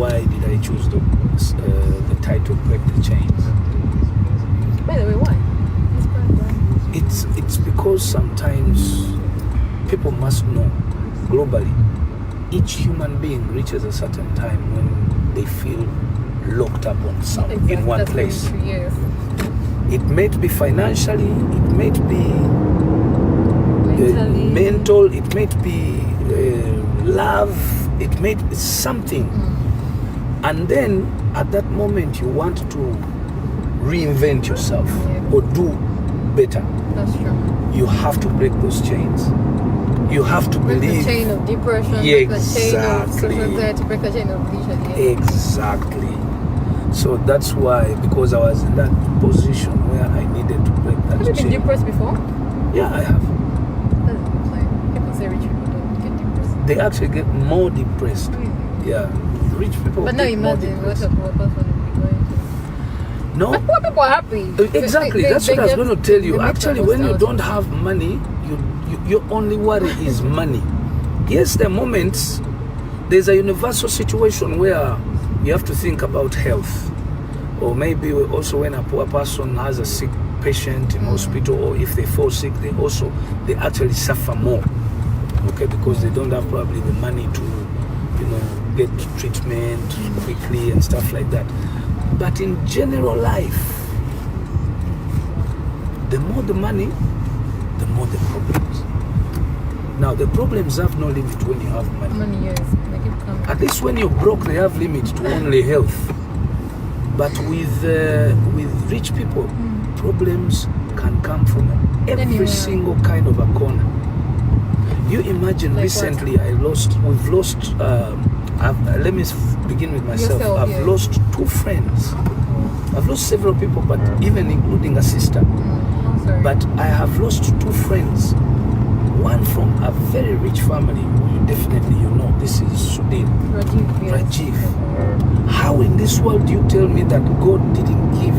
why did I choose the title Break the Chains. By the way, why? It's because sometimes people must know globally, each human being reaches a certain time when they feel locked up on in one place. Yes. It may be financially, it may be mental, it may be love, it may be something. And then at that moment you want to reinvent yourself or do better. That's true. You have to break those chains. You have to break believe. The chain of depression, break the chain of social anxiety, break the chain of vision. Exactly. So that's why, because I was in that position where I needed to break that chain. Have you been depressed before? Yeah, I have. That's a good sign. People say rich people don't get depressed. They actually get more depressed. Really? Yeah. Rich people But now get more imagine what depressed. a poor person would be going through. No. But poor people are happy. Exactly. That's what I was going to tell you. Actually, when you don't have money, your only worry is money. Yes, there are moments, there's a universal situation where you have to think about health. Or maybe also when a poor person has a sick patient in hospital, or if they fall sick, they actually suffer more. Okay, because they don't have probably the money to, get treatment quickly and stuff like that. But in general life, the more the money, the more the problems. Now the problems have no limit when you have money. Money, yes. They keep coming. At least when you're broke, they have limit to only health. But with rich people, problems can come from every single kind of a corner. You imagine like recently we've lost, let me begin with myself. I've lost 2 friends. I've lost several people, but even including a sister. Sorry. But I have lost 2 friends. One from a very rich family, who you definitely this is Sudin. Rajiv. How in this world do you tell me that God didn't give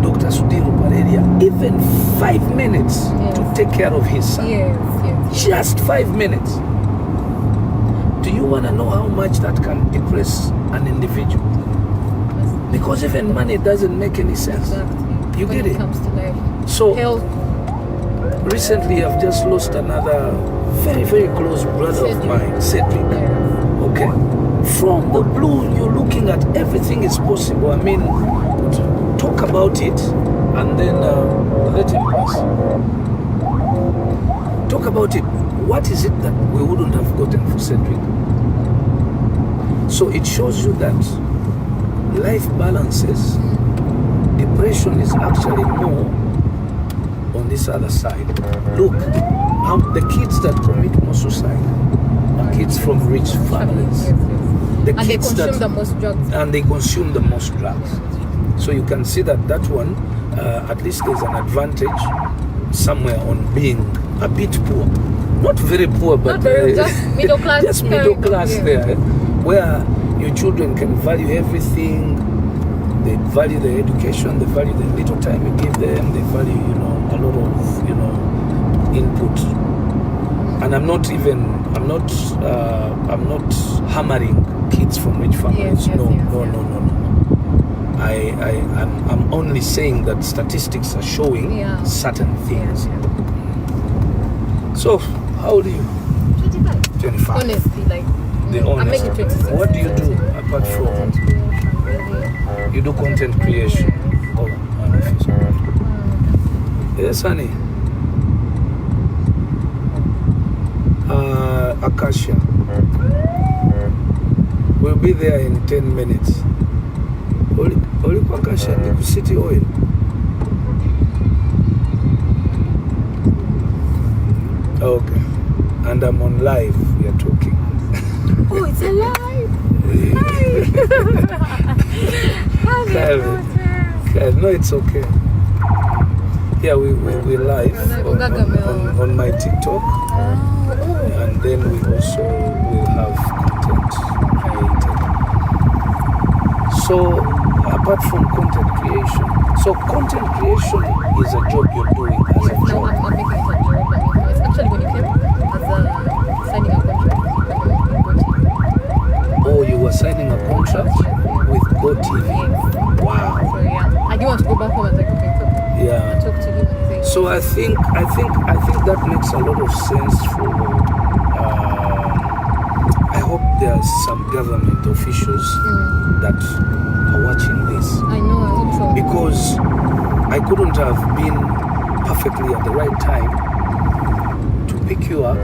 Dr. Sudin Ruparelia even 5 minutes to take care of his son? Yes. Just 5 minutes. Do you want to know how much that can depress an individual? Because even money doesn't make any sense. Exactly. You when get it? Comes to life. So health. Recently I've just lost another very, very close brother of mine, Cedric. Okay. From the blue, you're looking at everything is possible. I mean, talk about it and then let it pass. Talk about it. What is it that we wouldn't have gotten for Cedric? So it shows you that life balances. Depression is actually more on this other side. Look, the kids that commit more suicide are kids from rich families. And they consume the most drugs. And they consume the most drugs. So you can see that one, at least there's an advantage somewhere on being a bit poor. Not very poor, but just middle class. Just middle class there, where your children can value everything. They value the education, they value the little time you give them, they value, a lot of, input. And I'm not hammering kids from rich families. No. I'm only saying that statistics are showing certain things. So, how old are you? 25. 25. Honestly, I'm making 26. What do you do apart from? You do content creation. Oh, yes, honey. Akasha. We'll be there in 10 minutes. Only Akasha, the city oil. Okay. And I'm on live. We are talking. Oh, it's alive. No, it's okay. Yeah, we live on my TikTok. And then we also will have content created. So apart from content creation, content creation is a job you're doing as a job. No, I'm making it a job. It's actually when you came as a signing a contract. Oh, were signing a contract with GoTV. Wow. So yeah, I didn't want to go back home. I was like, okay, so Yeah. talk to him and say. So I think that makes a lot of sense for. I hope there are some government officials that are watching this. I know. I hope so. Because I couldn't have been perfectly at the right time to pick you up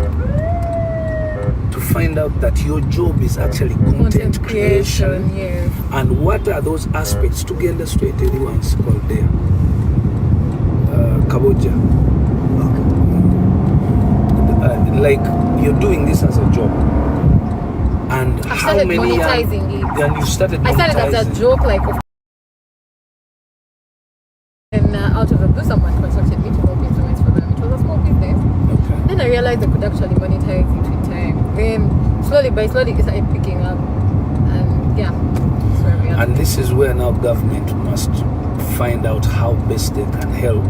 to find out that your job is actually content creation. Yes. And what are those aspects? Tugenda straight everyone's called there. Kaboja. Like you're doing this as a job. And I how started many monetizing it. And you started monetizing. I started as a joke, like, and out of the blue, someone contacted me to help implement for them. It was a small business. Okay. Then I realized I could actually monetize it with time. Then slowly by slowly, it started picking up, and yeah, that's where we are. And this is where now government must find out how best they can help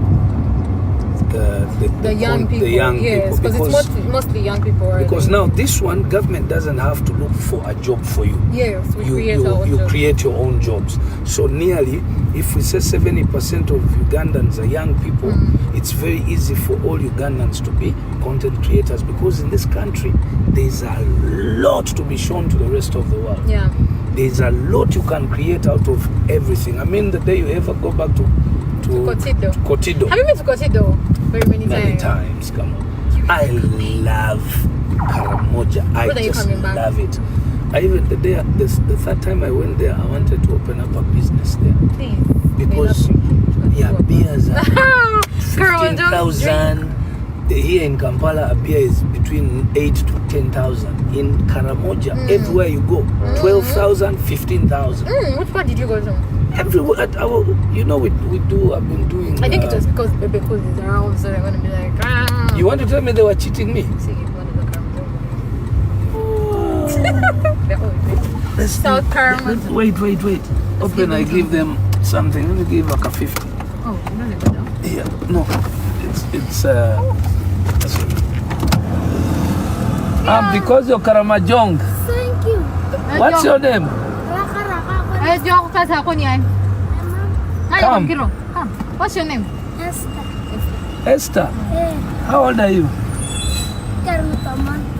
the young people. Yes, because it's mostly young people. Because now this one, government doesn't have to look for a job for you. Yes, we create our own you jobs. create your own jobs. So nearly, if we say 70% of Ugandans are young people, it's very easy for all Ugandans to be content creators, because in this country there's a lot to be shown to the rest of the world. Yeah. There's a lot you can create out of everything. I mean, the day you ever go back to Kotido. Have you been to Kotido? Very many times. Come on. I love Karamoja. I just love it. I even the third time I went there, I wanted to open up a business there. Please. Because beers are 15,000. Here in Kampala, a beer is between 8 to 10,000. In Karamoja, everywhere you go, 12,000, 15,000. Which part did you go to? Everywhere. I've been doing. I think it was because Bebe is around, so they're going to be like, You want to tell me they were cheating me? See, one of the South Carolina. Wait. Open, I give them something. Let me give like a 50. Oh, no, they go down. Yeah, no. It's because you're Karamajong. Thank you. What's your name? Come. Come. What's your name? Esther. Yeah. How old are you?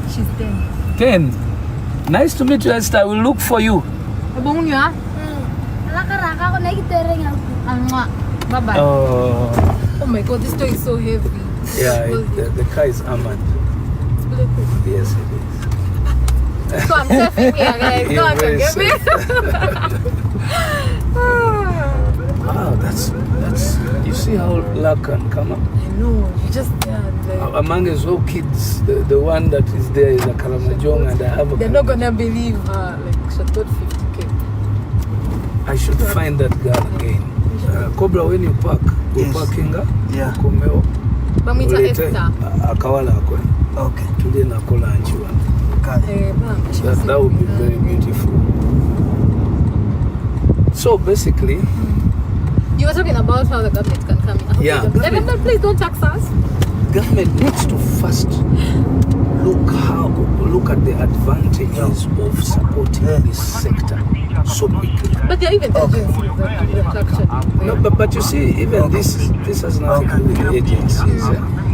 She's 10. 10. Nice to meet you, Esther. I will look for you. Bye-bye. Oh. Oh my God, this toy is so heavy. Yeah, the car is armored. It's bulletproof. Yes, it is. So I'm surfing here, guys. Yeah, Go and very get me. Wow, that's you see how luck can come up? I know, you just among us all kids, the one that is there is a Karamajong, and I have a they're not gonna believe her, like she got 50K. I should find that girl again. Cobra, when you park, go parkinga, komeo. Bamita Esther. Akawala akwe. Okay. Today na kola anchiwa. That would be very beautiful. So basically, you were talking about how the government can come in. Yeah, the government, please don't tax us. Government needs to first look at the advantages of supporting this sector so quickly. But there are even agencies that actually. No, but you see, even this has nothing to do with the agencies.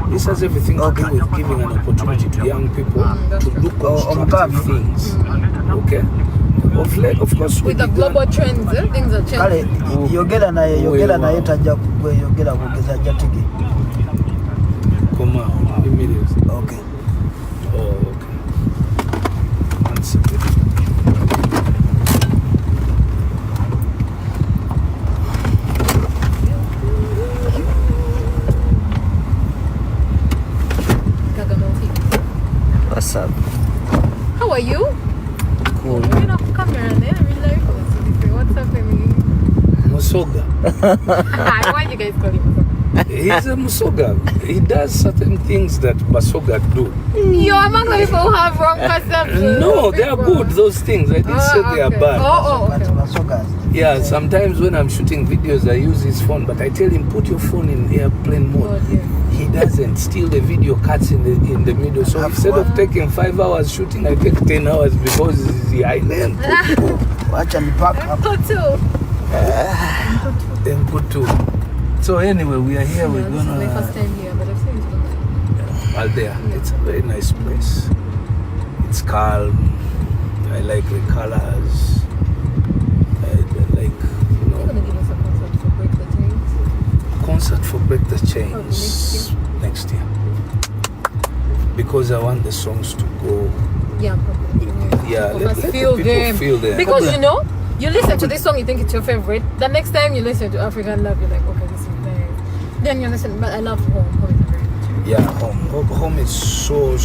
This has everything to do with giving an opportunity to young people to do constructive things. Okay? Of course, with the global trends, things are changing. Yogera naye tajja kweyogera kugeza jatiki. Come on, immediately. Okay. Oh, okay. 1 second. What's up? How are you? Cool. You're not camera there. I really like what's happening. Musoga. Why do you guys call him Musoga? He's a Musoga. He does certain things that Basoga do. You're among the people who have wrong concepts. No, they are good, those things. I didn't say they are bad. Yeah, sometimes when I'm shooting videos, I use his phone, but I tell him, put your phone in airplane mode. He doesn't. Still, the video cuts in the middle. So instead of taking 5 hours shooting, I take 10 hours because it's the island. Watch and pack up. Mputu. So anyway, we are here. We're gonna. This is my first time here, but I've seen it online. Aldea. It's a very nice place. It's calm. I like the colors. I like, you know. You're gonna give us a concert for Break the Chains? Concert for Break the Chains Probably next year. Because I want the songs to go. Yeah, probably. Yeah, let the feel people them. feel them. Because you know, you listen to this song, you think it's your favorite. The next time you listen to African Love, you're like, okay, this is nice. Then you listen, but I love Home. Home is very good. Yeah, home is so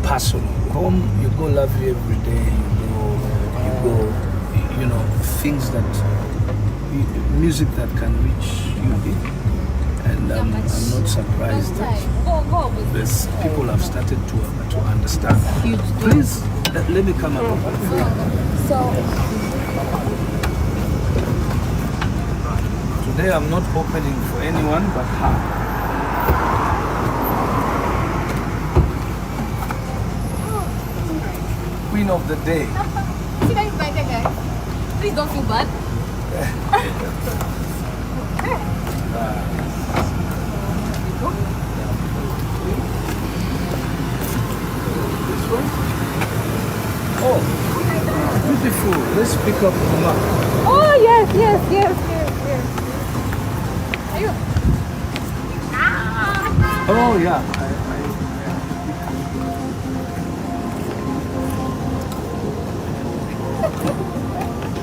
personal. Home, you go love you every day. You go, you know, things that music that can reach you big. And I'm not surprised that there's people have started to understand. Please let me come up. Today I'm not opening for anyone but her. Queen of the day. See that right there, guys? Please don't feel bad. This one? Oh, beautiful. Let's pick up the map. Oh, yes. Are you? Oh, yeah.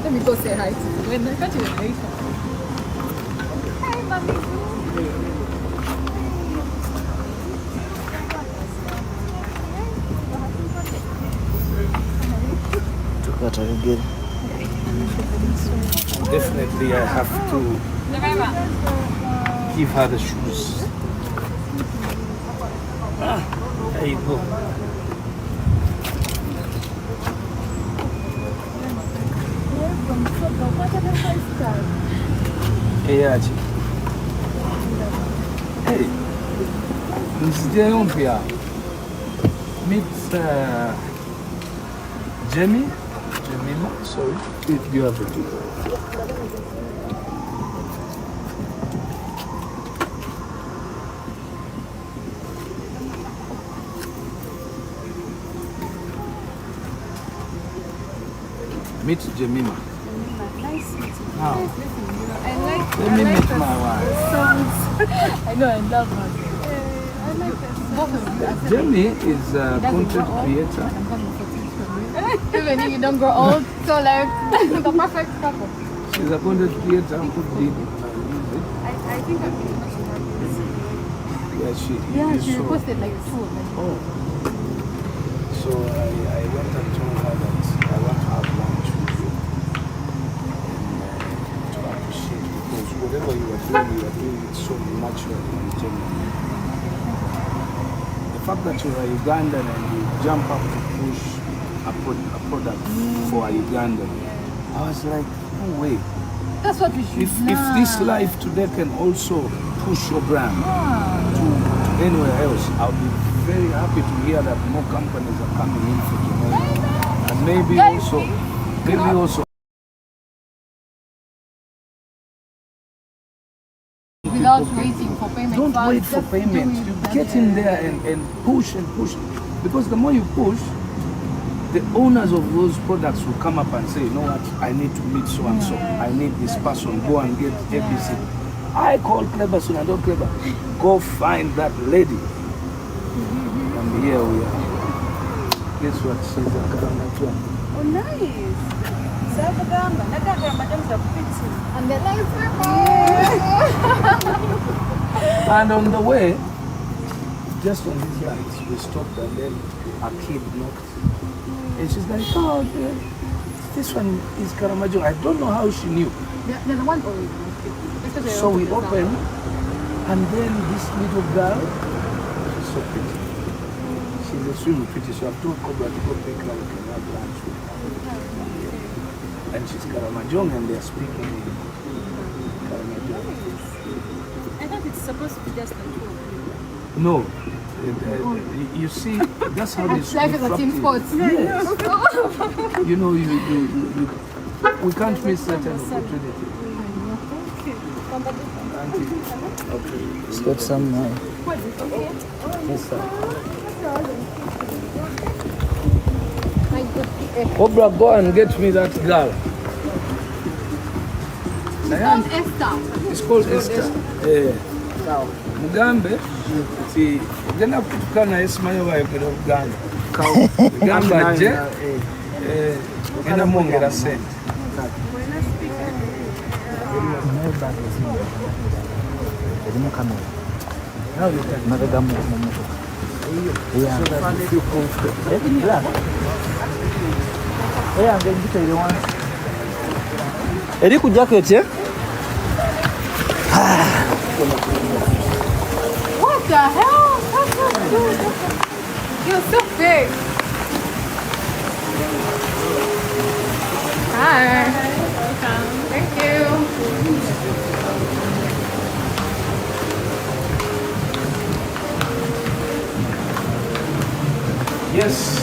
Let me go say hi to you. When I catch you later. Hi, mommy. Definitely, I have to give her the shoes. There you go. Hey, Achi. Hey, Mr. Olympia. Meet Jemima, sorry. If you have it. Meet Jemima. Nice meeting you. How? Let me meet my wife. Songs. I know, I love her. I like that song. Jamie is a content creator. Even if you don't grow old, so like the perfect couple. She's a content creator and put music. I think I've been watching her music. Yeah, She posted like 2 of them. Oh. So I went and told her that I want to have lunch with you. And to appreciate, because whatever you are doing it so naturally and genuinely. The fact that you're a Ugandan and you jump up to push a product for a Ugandan, I was like, no way. That's what we should If this life today can also push your brand to anywhere else, I'll be very happy to hear that more companies are coming in for Jamaica. And maybe also without waiting for payment. don't wait for payment. You get in there and push. Because the more you push, the owners of those products will come up and say, you know what, I need to meet so and so. I need this person. Go and get ABC. I call Clever soon. I don't Clever. Go find that lady. And here we are. Guess what? She's a Karanga. Oh, nice. And the lights And on the way, just on these lights, we stopped and then a kid knocked. And she's like, oh, this one is Karamajo. I don't know how she knew. There's one already. So we opened And then this little girl, she's so pretty. She's extremely pretty, so I've told Cobra to go pick her, we can have lunch with her. And she's Karamajong, and they're speaking in Karamajong. I thought it's supposed to be just like you. No. You see, that's how they Life is a team sport. Yes. You know, we can't miss such an opportunity. Okay. Let's get some. Yes, sir. My good. Cobra, go and get me that girl. Called Esther. It's called Esther. Mugambe, see, ugenda kutukana esimanyi bayogera Uganda. Gamba je, genda mwongera sente. Eri ku jacket, eh? What the hell? That's so good. You're so big. Hi. Thank you. Yes.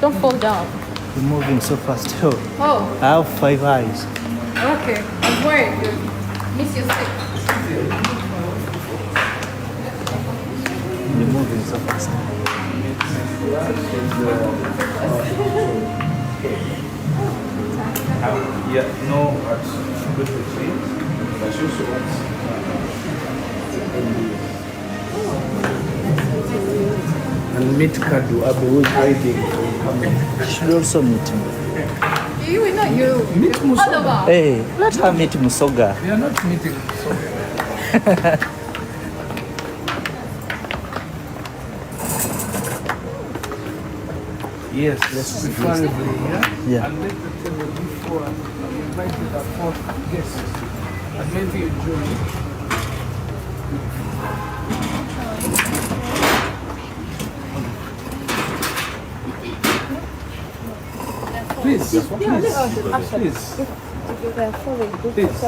Don't fall down. You're moving so fast. Oh, Oh, I have 5 eyes. okay. I'm worried. You miss your stick. You're moving so fast. Yeah, no, that's good to see. But she also wants and meet Kadu Abu, who is riding. You should also meet me. You will not you. Meet Musoga. Oliver. Hey, let her meet Musoga. We are not meeting Musoga. Yes, let's preferably, Yeah. And let the table before and invite the fourth guest. And maybe you join. Please, please. Please.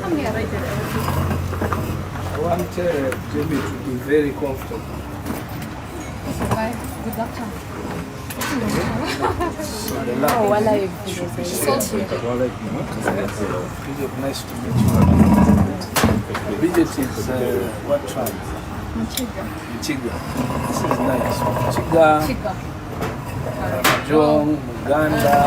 Come here, right there. I want Jamie to be very comfortable. Bye. Good luck. Oh, I like nice to meet you. Bridget is what tribe? Michiga. This is nice. Michiga, Chica. Jong, Uganda.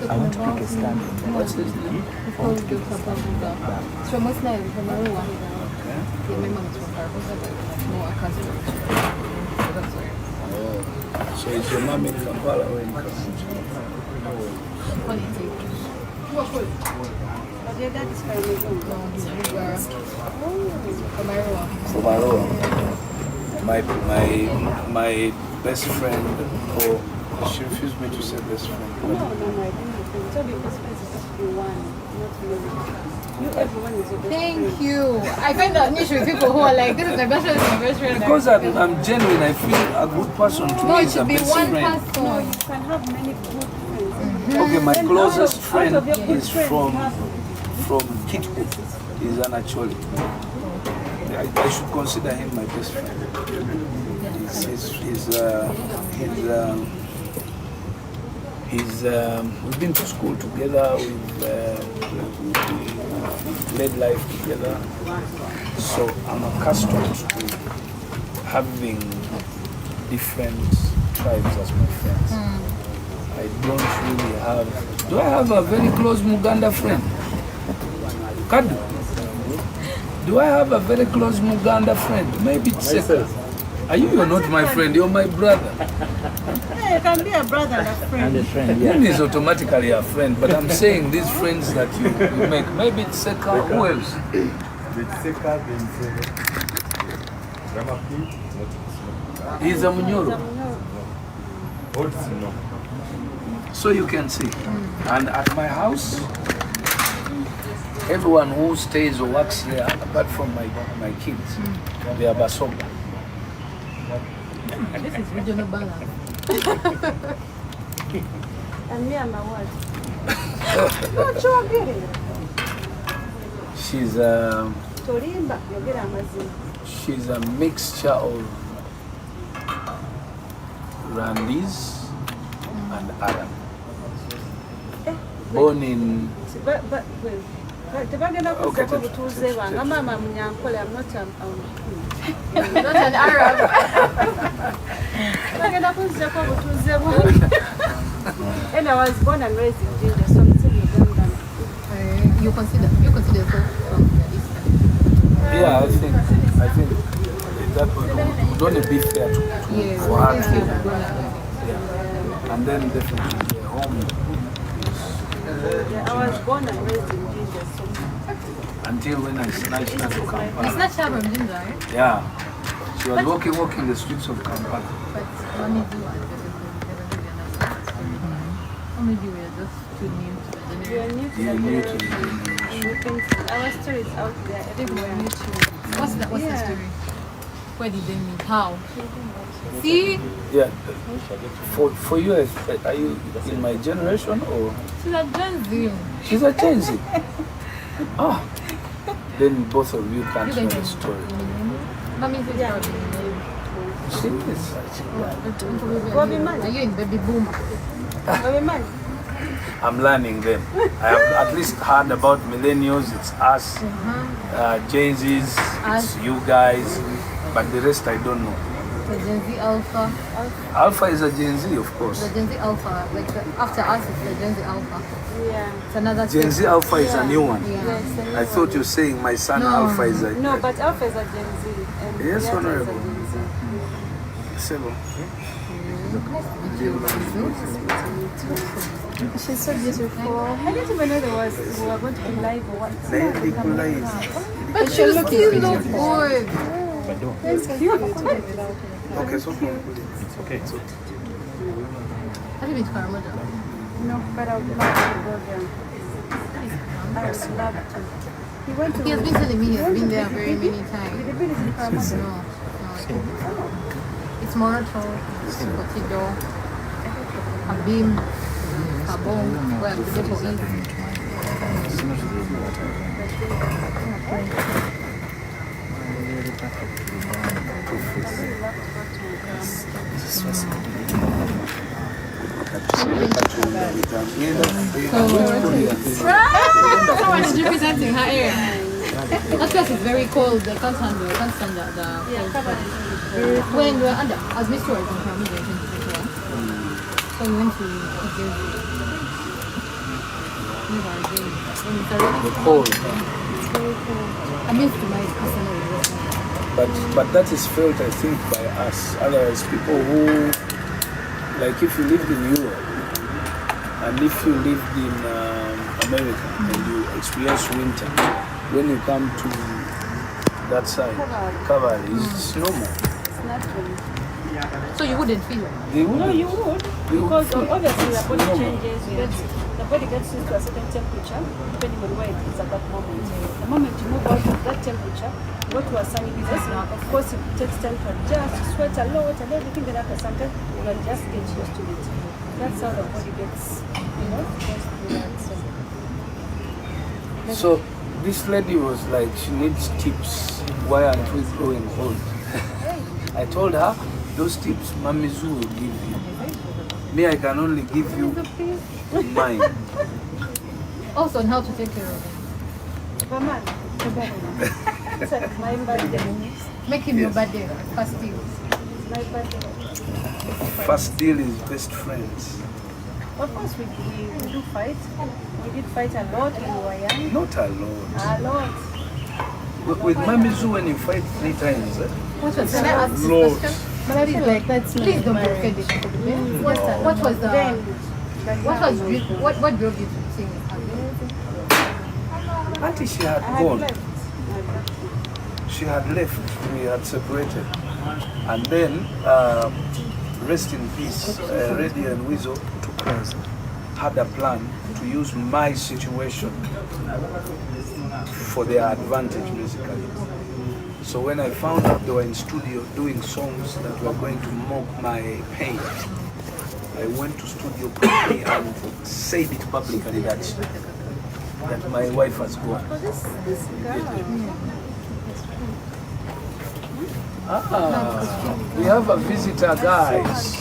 I want to pick a stand. What's his name? So is your mom in Kampala or in Kampala? My best friend, or she refused me to say best friend. No, I didn't. So because it's supposed to be one, not many. You, everyone is your best Thank friend. you. I find that niche with people who are like, this is my best friend, this is my best friend. Because I'm genuine, I feel a good person to No, me it is a should be best one friend. person. No, you can have many good friends. Okay, my Then closest out friend of your good is friends, from you have- Kitco. He's an actually. I should consider him my best friend. We've been to school together, we've led life together. So I'm accustomed to having different tribes as my friends. I don't really have. Do I have a very close Muganda friend? Kadu? Do I have a very close Muganda friend? Maybe Tseka. I Are you? You're not my friend. You're my brother. Yeah, you can be a brother and a friend. And a friend, yeah. Then is automatically a friend. But I'm saying these friends that you make. Maybe it's Seka. Who else? He's a Munyoro. So you can see. And at my house, everyone who stays or works there, apart from my kids, they are Basoga. This is regional balance. And me, I'm a what? She's a mixture of Randese and Arab. Born in Mama Munyankole, I'm not Not an Arab. And I was born and raised in Ginger, so I'm still Uganda. You consider yourself from the East? yeah, I think that would only be fair to for her to, and then definitely the home Yeah, I was born and raised in Ginger, so until when I snatched her to You Kampala. snatched her from Ginger, right? Yeah, she was walking the streets of Kampala. But what did you want? Or maybe we are just too new to the we are generation. new to You're the new to generation. Our story is out there. I think we're Everywhere. new to. What's the Yeah. story? Where did they meet? How? See? Yeah, for you, are you in my generation or? She's a Gen Z. She's a Gen Z. Oh, then both of you can't You know guys the know. story. Mommy says Yeah. She is. Bobby man. Are you in baby boom? Bobby man. I'm learning them. I have at least heard about millennials. It's us, Gen Zs, it's you guys, but the rest I don't know. The Gen Z Alpha. Alpha is a Gen Z, of course. The Gen Z Alpha. Like after us, it's the Gen Z Alpha. Yeah. It's another Gen Z Alpha is a new one. Yeah. Yes, I thought you were saying my son No. Alpha is a. No, but Alpha is a Gen Z. And Yes, Yata Honorable. is a Gen Z. Seven. She's so beautiful. I didn't even know there was we were going to be live or what. But she still look good. That's cute. Okay, so It's okay. Have you been to Karamoja? No, but I would love to go there. I would love to. He went to He has been telling me he has been there very many the times. village in Karamoja. No. It's Moroto, it's Kotido, Abim, Kabong, where the depot is. Someone is representing her area. That place is very cold. They can't stand the cold. When we were under, as Miss Tours in Karamoja in 2021, so we went to Uganda. Never again. And it's already cold. I missed my personal relationship. But that is felt, I think, by us. Otherwise, people who, like if you lived in Europe and if you lived in America and you experience winter, when you come to that side, Cavalry, it's normal. It's natural. So you wouldn't feel it? They No, wouldn't. you would. They would Because feel- obviously the body normal. changes. The body gets used to a certain temperature depending on where it is at that moment. The moment you move out of that temperature, go to a sunny place. Of course, it takes time to adjust, you sweat a lot and everything, then after some time, you'll just get used to it. That's how the body gets, goes through that. So this lady was like, she needs tips. Why aren't we growing old? I told her, those tips Mamizu will give you. Me, I can only give you mine. Also on how to take care of him. Mama, it's like my birthday. Make him your birthday first thing. My birthday. First deal is best friends. Of course, we do fight. We did fight a lot when we were young. Not alone. A lot. With Mamizu, when you fight 3 times, What was, can I ask this Lord. question? But I feel like that's not Please don't marriage. get it. What was the what drove you to sing? Auntie, she had gone. She had left. We had separated. And then, rest in peace, Reddy and Weasel had a plan to use my situation for their advantage, basically. So when I found out they were in studio doing songs that were going to mock my pain, I went to studio quickly and said it publicly that my wife has gone. We have a visitor, guys.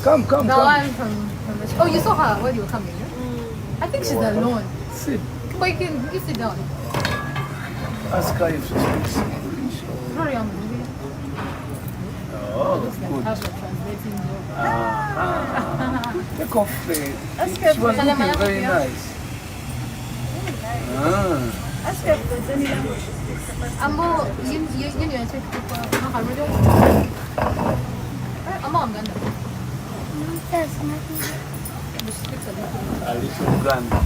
Come. The one from oh, you saw her when you were coming. I think she's alone. Sit. But you sit down. Ask her if she speaks English. Sorry, I'm Oh, good. Take off the... She was looking very nice. Ask her if there's any language. Ambo, yun yung check ko pa. Nakaro yung... Amo, ang ganda. A little Uganda.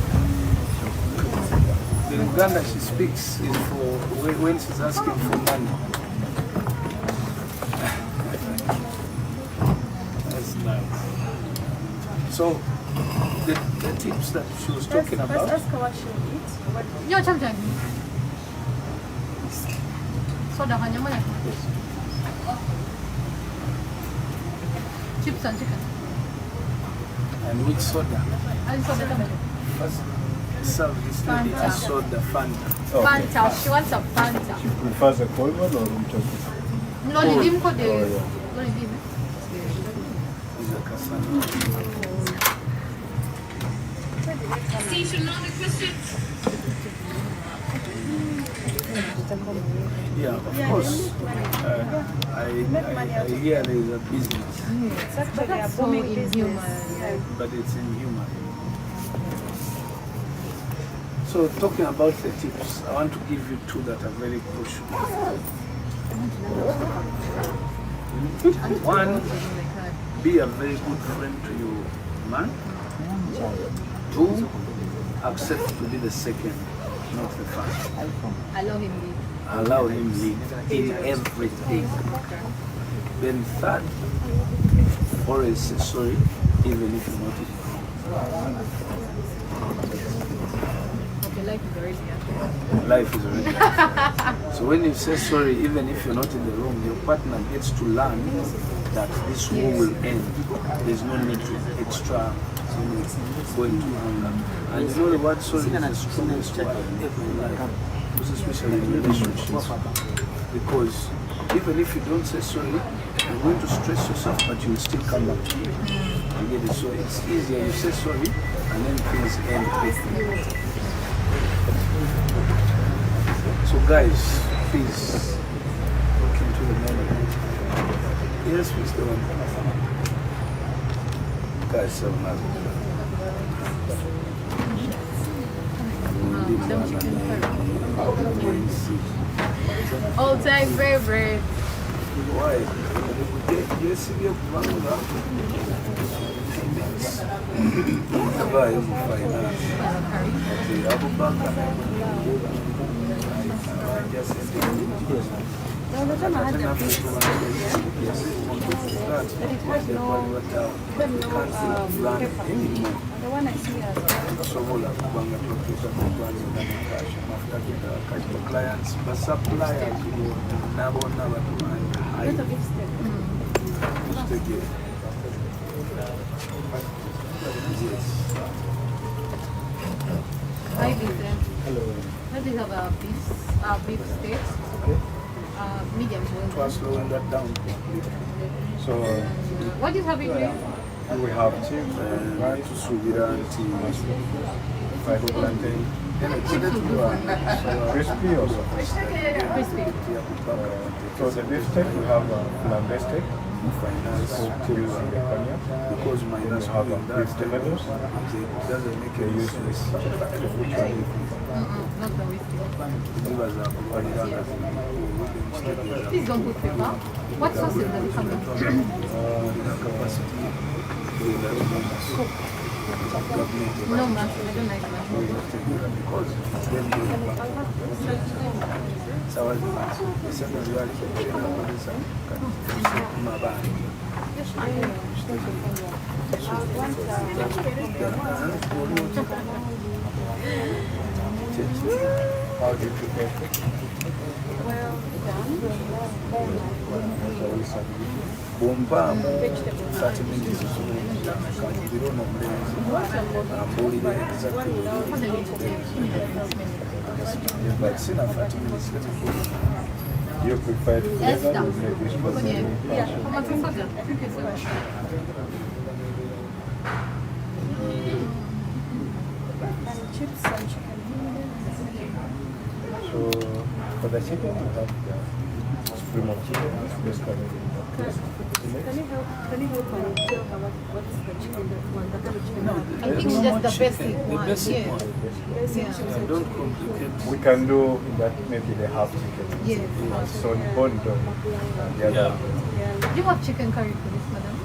The Uganda she speaks is for when she's asking for money. That's nice. So, the tips that she was talking First about. ask her what she'll eat. What Yo, cham. Soda kanya mo na. Chips and chicken. And which soda? Ay, soda kami. First, serve this lady a soda, Fanta. Fanta. She wants a Fanta. She prefers a cold one or room temperature? No, lidim ko de. No, lidim. Is a Cassandra. Yeah, of course. I hear there is a business, it's actually a So booming business. inhuman. but it's inhuman. So talking about the tips, I want to give you two that are very crucial. One, be a very good friend to your man. Two, accept to be the second, not the first. I love him. Lee. Allow him lead in everything. Then third, always say sorry, even if you're not in the wrong. Okay, life is already happening. Life is already. So when you say sorry, even if you're not in the wrong, your partner gets to learn that this war will end. There's no need to extra going to anger. And you know the word sorry is the strongest word ever in life, especially in relationships. Because even if you don't say sorry, you're going to stress yourself, but you will still come back to it. You get it? So it's easier, you say sorry, and then things end quickly. So guys, please look into the moment. Yes, Mr. One. Guys, so much. All time favorite. Why? Yes, you have one of that. Never ever find out. Okay, I'll go back and just No, the time I had the piece, the one I see as sobola kubanga tutuuka ku twanjira nakasha mafuta kita clients ba suppliers nabo n'abatwanja a lot of it step. Hi, Vincent. Hello. Let us have a beef steak. Medium well. Twas slowing that down. So What do you have in here? we have chips, rice, Subira and fried plantain, crispy or soft. Crispy. So the beef steak we have flambe steak, finance because minus have doing that fixed levels. it doesn't make any sense. Not the whiskey. Please don't put pepper. What sauce is that coming? No mushroom, I don't like mushroom. How do you prepare? Bombamo 30 minutes kanjiriro n'omulenzi ambuulire exactly but sina 30 minutes You prepare together to make this possible? Chips and chicken. So for the chicken, you have the stream of chicken. This kind of Can you help and tell her what's the chicken that one? The kind of chicken that I think it's just the basic the one. basic Yeah. one. Don't complicate. we can do that, maybe the half chicken. Yes. So on bone dog. The other one. Do you have chicken curry for this, madam?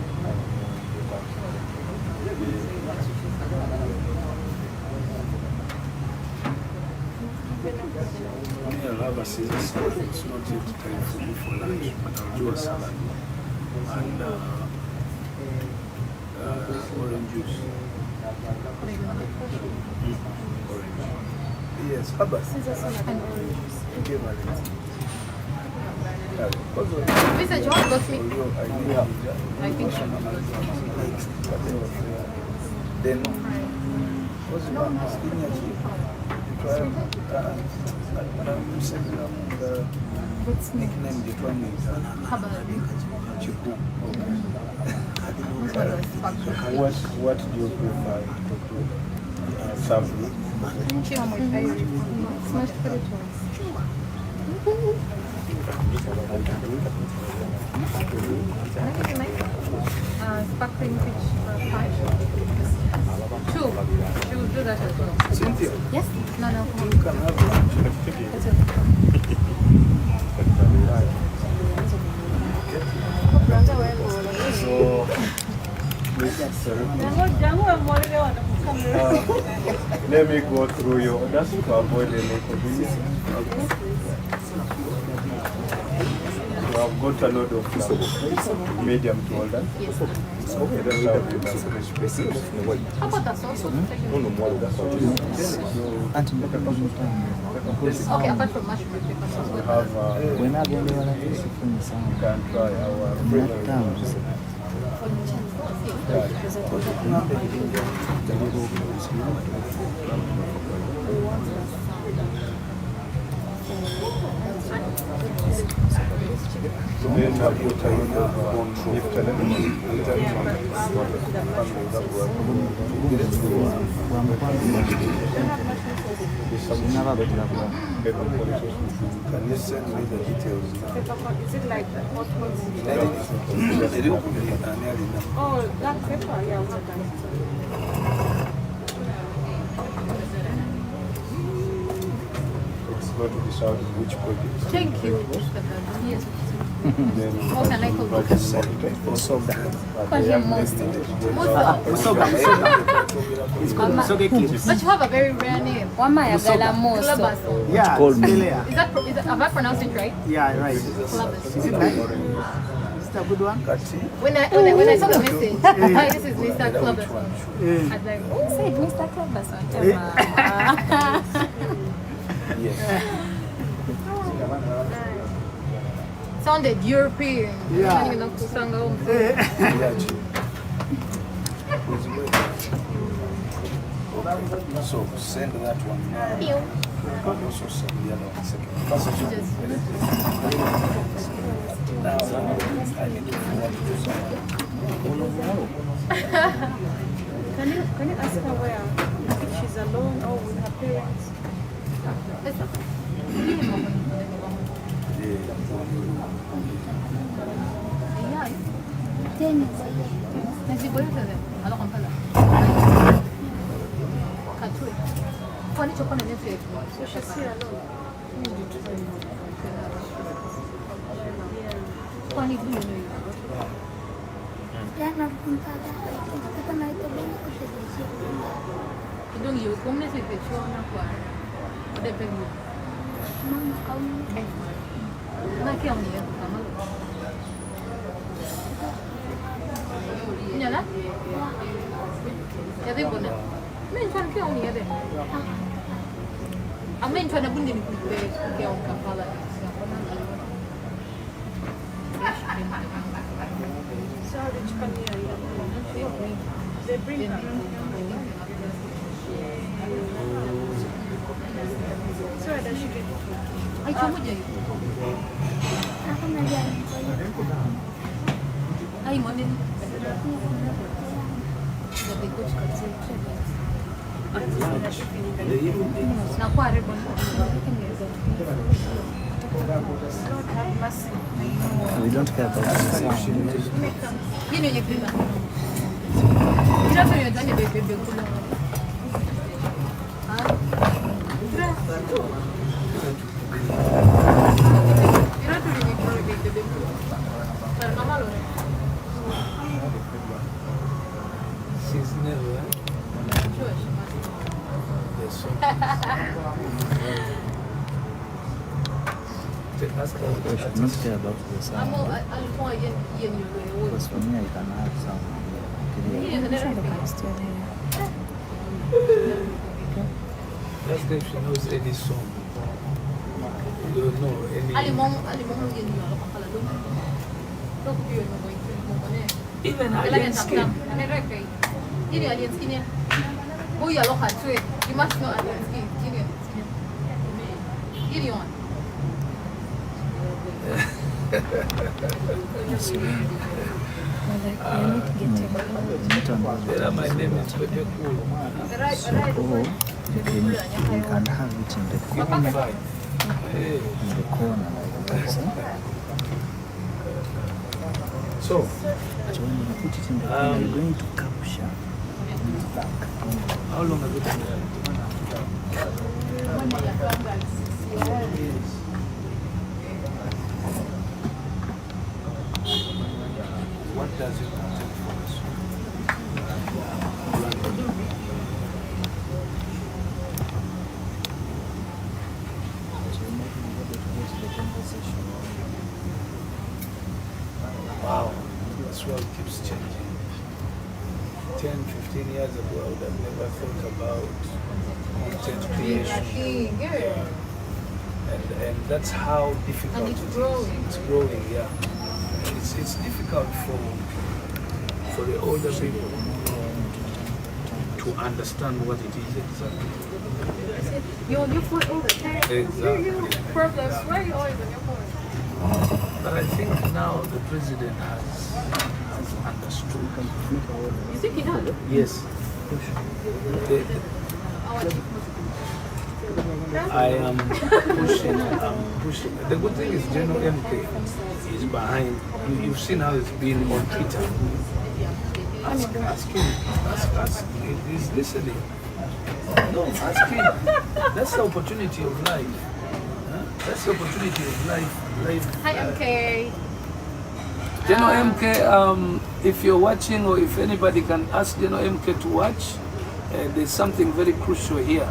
I'll have a Caesar salad. It's not yet time for me for lunch, but I'll do a salad and orange juice. Orange. Yes, Abba. Caesar salad and orange juice. Give her it. Mr. John got me. I think so. Then, what's the nickname What do you prefer to do? Serve with? Chicken with Irish. Smashed potatoes. Sparkling fish pie. Two. She will do that as well. Cynthia, Yes? No, no. you can have So, let me go through your orders to avoid any inconvenience. So I've got a load of medium to all that. Yes. Okay, that's how we do. How about that sauce? Okay, apart from mushroom and pepper sauce. We have, you can try our then I've got a load of beef Can you send me the details? Is it like the hot ones? Oh, Oh, black pepper? Yeah, well done. It's not to decide which project. Thank you. Yes. Then How can I cook? But you have a very rare name. Wamayagala moso. Clubber. Yeah, called still me. here. Is that, have I pronounced it right? Yeah, right. Is Clubber. it right? Is it a good one? When I saw the message, hi, this is Mr. Clubber. I was like, oh, Said Mr. Clubber. sounded European. Yeah. So send that one now. Ew. And also send the other one second. Now I need to forward to someone. Can you ask her where? If she's alone or with her parents? Yeah. They bring her. So where does she get it from? We don't care about the sound. She's never. Ask her. We should not care about the sound. Because for me, I can have sound. Ask her if she knows any song. You don't know any. Even alien skin. Oh, you look at it. You must know alien skin. Gideon. My name is Bebe. You can have it in the corner. In the corner like that. So, But when you put it in the corner, you're going to capture back. how long have you been there? What does it take for us? Wow, this world keeps changing. 10, 15 years ago, I would have never thought about content creation. And that's how difficult And it's it is. growing. It's growing, yeah. It's difficult for the older people to understand what it is exactly. You're on your phone all the time. Exactly. You problems. Why are you always on your phone? But I think now the president has understood. You think he does? Yes. Our chief I am pushing. The good thing is General MK is behind. You've seen how it's been on Twitter. Ask him. Ask. He's listening. No, ask him. That's the opportunity of life. Huh? That's the opportunity of life. Hi, MK. General MK, if you're watching or if anybody can ask General MK to watch, there's something very crucial here.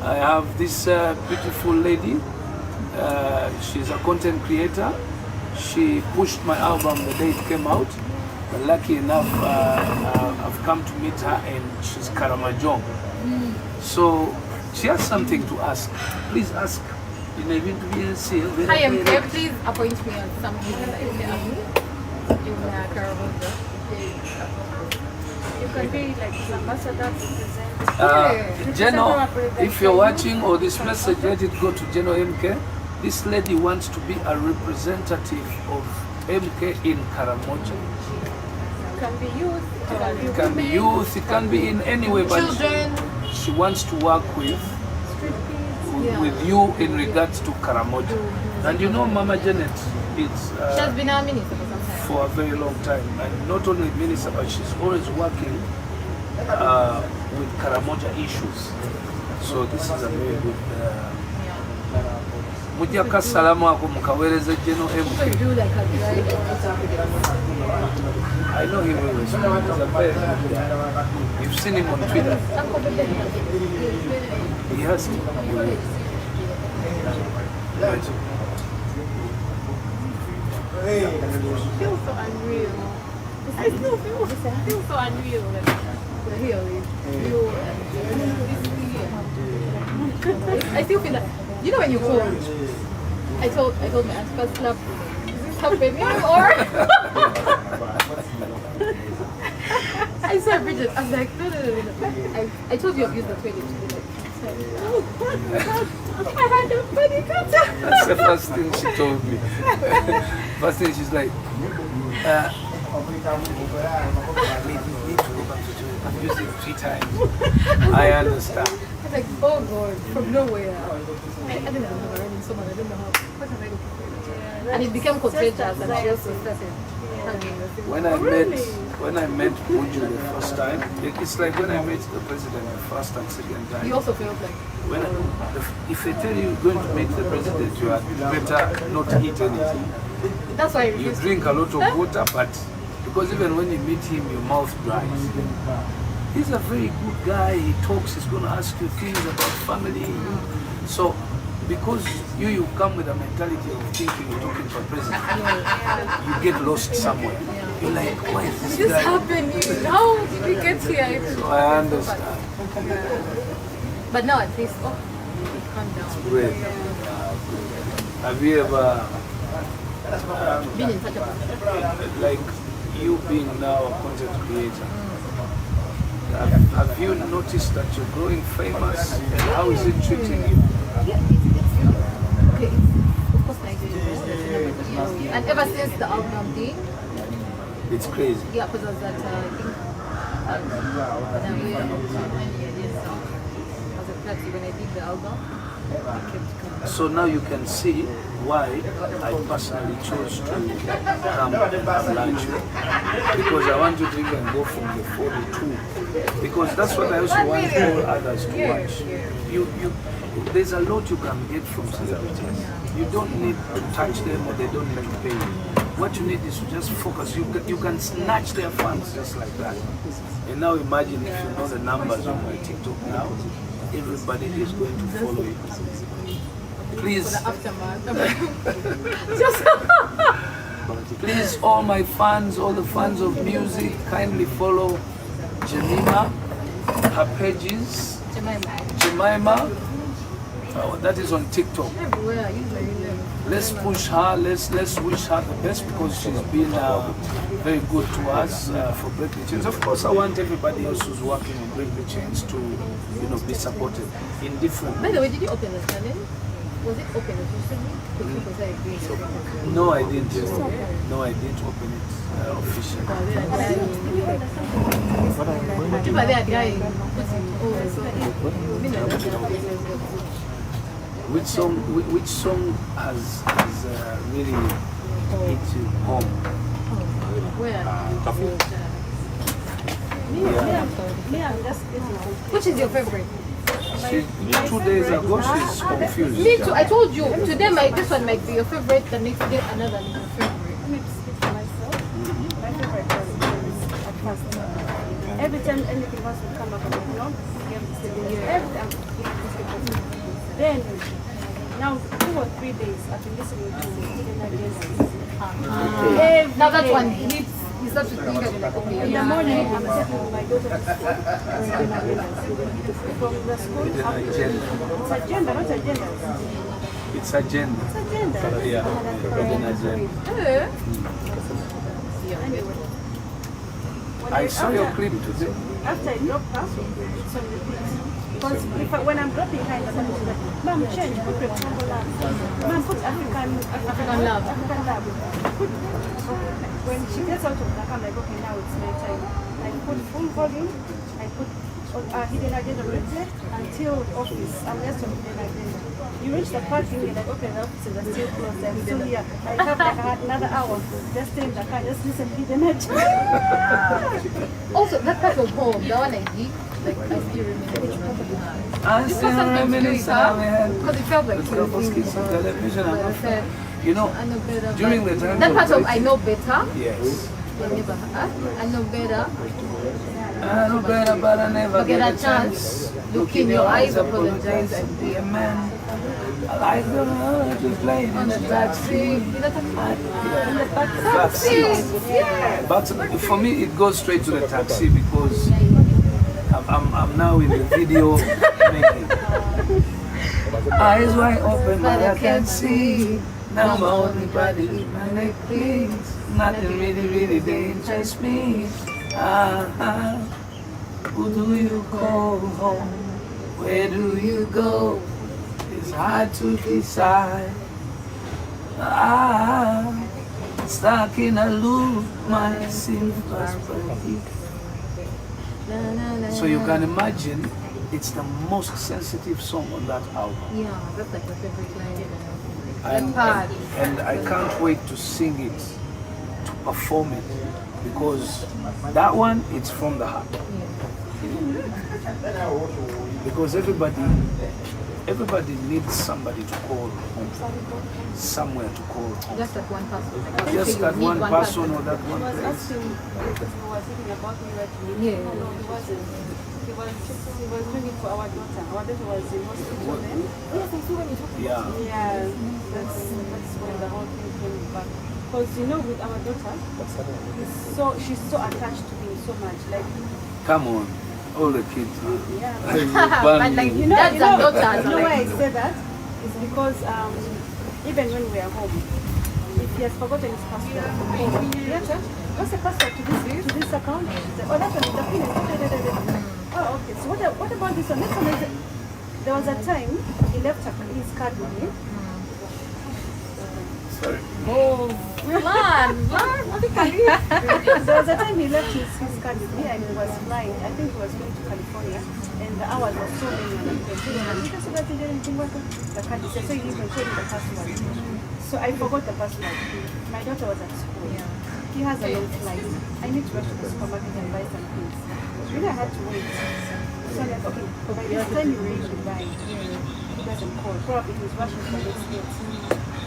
I have this beautiful lady. She's a content creator. She pushed my album the day it came out. But lucky enough, I've come to meet her and she's Karamajong. So she has something to ask. Please ask. Hi, MK. Please appoint me on some meeting that you can in Karamajong. You can be like the ambassador to present. Geno, if you're watching or this message, let it go to Geno MK. This lady wants to be a representative of MK in Karamoja. It can be youth, It can be youth, it can be in any way, but Children. she wants to work with you in regards to Karamoja. And you know, Mama Janet, it's She has been our minister for some time. for a very long time. And not only minister, but she's always working with Karamoja issues. So this is a very good. Mujaka salamu ako mukawereze General MK. I know he will respond. He's a very good guy. You've seen him on Twitter. He has to. It feels so unreal. I still feel so unreal. I still feel like, you know when you called, I told my aunt, first club, is this happening or? I saw Bridget, I was like, no. I told you I've used the toilet. I had a panic attack. That's the first thing she told me. First thing she's like, I've used it 3 times. I understand. I was like, oh God, from nowhere. I didn't know how running so much. I didn't know how. What am I looking for? And it became contagious, and she also started hugging. When I met Buju the first time, it's like when I met the president the first and second time. You also felt like. If I tell you you're going to meet the president, you had better not eat anything. That's why you drink a lot of water, but because even when you meet him, your mouth dries. He's a very good guy. He talks. He's going to ask you things about family. So, because you come with a mentality of thinking you're talking to a president, you get lost somewhere. You're like, why is this guy? Happening? How did we get here? So I understand. But now at least, calm down. Great. Have you ever been in such a like you being now a content creator? Have you noticed that you're growing famous, and how is it treating you? Okay, of course I do. And ever since the album thing, it's crazy. Yeah, because I was at when I did the album, I kept coming. So now you can see why I personally chose to come and lunch you. Because I want you to even go from the 42. Because that's what I also want all others to watch. There's a lot you can get from celebrities. You don't need to touch them or they don't need to pay you. What you need is to just focus. You can snatch their fans just like that. And now imagine if you know the numbers on my TikTok now, everybody is going to follow you. Please, please, all my fans, all the fans of music, kindly follow Jemima, her pages, Jemima, that is on TikTok. Let's push her, let's wish her the best because she's been very good to us for Break the Chains. Of course, I want everybody else who's working on Break the Chains to, be supported in different. By the way, did you open the channel? Was it open officially? No, I didn't. No, I didn't open it officially. Which song has really hit you home? Which is your favorite? 2 days ago, she's confused. Me too. I told you. Today, this one might be your favorite. The next day, another is your favorite. Let me speak for myself. My favorite was at first. Every time anything else would come up on the blog, then now 2 or 3 days I've been listening to now that one hits. You start to think of like, okay, in the morning I'm taking my daughter to school. From the school, it's agenda, not agenda. It's agenda. It's agenda. Yeah. Anyway, I saw your clip today. after I drop her, it's on repeat. Because when I'm dropping her in the morning, she's like, Mom, change, put rectangle love. Mom, put African love. When she gets out of the car, I'm like, okay, now it's my time. I put full volume, I put hidden agenda reflect until the office. I'm just on hidden agenda. You reach the parking, you're like, okay, the offices are still closed. I'm still here. I have like another hour. Just stay in the car, just listen to hidden agenda. Also, that part of home, the one I did, like I still remember which part of the house. I still reminisce how we had Because it felt like the couples kids on television. I said, You know, I know better. during but the time that of part of writing- I know better. yes. I never had. I know better. I know better, but I never But get get a a chance. Look in your eyes, apologize, and be a man. I like the love to play On in the the taxi. taxi. In the taxi. Taxi. Yeah. But for me, it goes straight to the taxi because I'm now in the video making. Eyes wide open, but I can't see. Now my only body is my neck, please. Nothing really they interest me. Who do you call home? Where do you go? It's hard to decide. Stuck in a loop, my sympathy. So you can imagine, it's the most sensitive song on that album. Yeah, that's like my favorite line. And I can't wait to sing it, to perform it, because that one, it's from the heart. Because everybody needs somebody to call home, somewhere to call home. Just that one person. Just that one person or that one He was place. asking if he was thinking about me right now. Yeah. No, he wasn't. He was doing it for our daughter. Our daughter was in hospital then. Yes, I see when you talk about Yeah. Yeah, that's when the whole thing came back. Because you know, with our daughter, she's so attached to him so much. Like, Come on, all the kids. yeah. But like, You know, that's our daughter. you know why I say that? It's because even when we are home, if he has forgotten his password, what's the password to this account? Oh, that's one. The pin is. Oh, okay. So what about this one? Next one is. There was a time he left his card with me. Sorry. Oh, man. There was a time he left his card with me and he was flying. I think he was going to California and the hours were so many and the card is so he even showed me the password. So I forgot the password. My daughter was at school. He has a long flight. I need to rush to the supermarket and buy some things. Really, I had to wait. So I'm like, okay, by this time you ready to buy, he doesn't call. Probably he was rushing for the next date.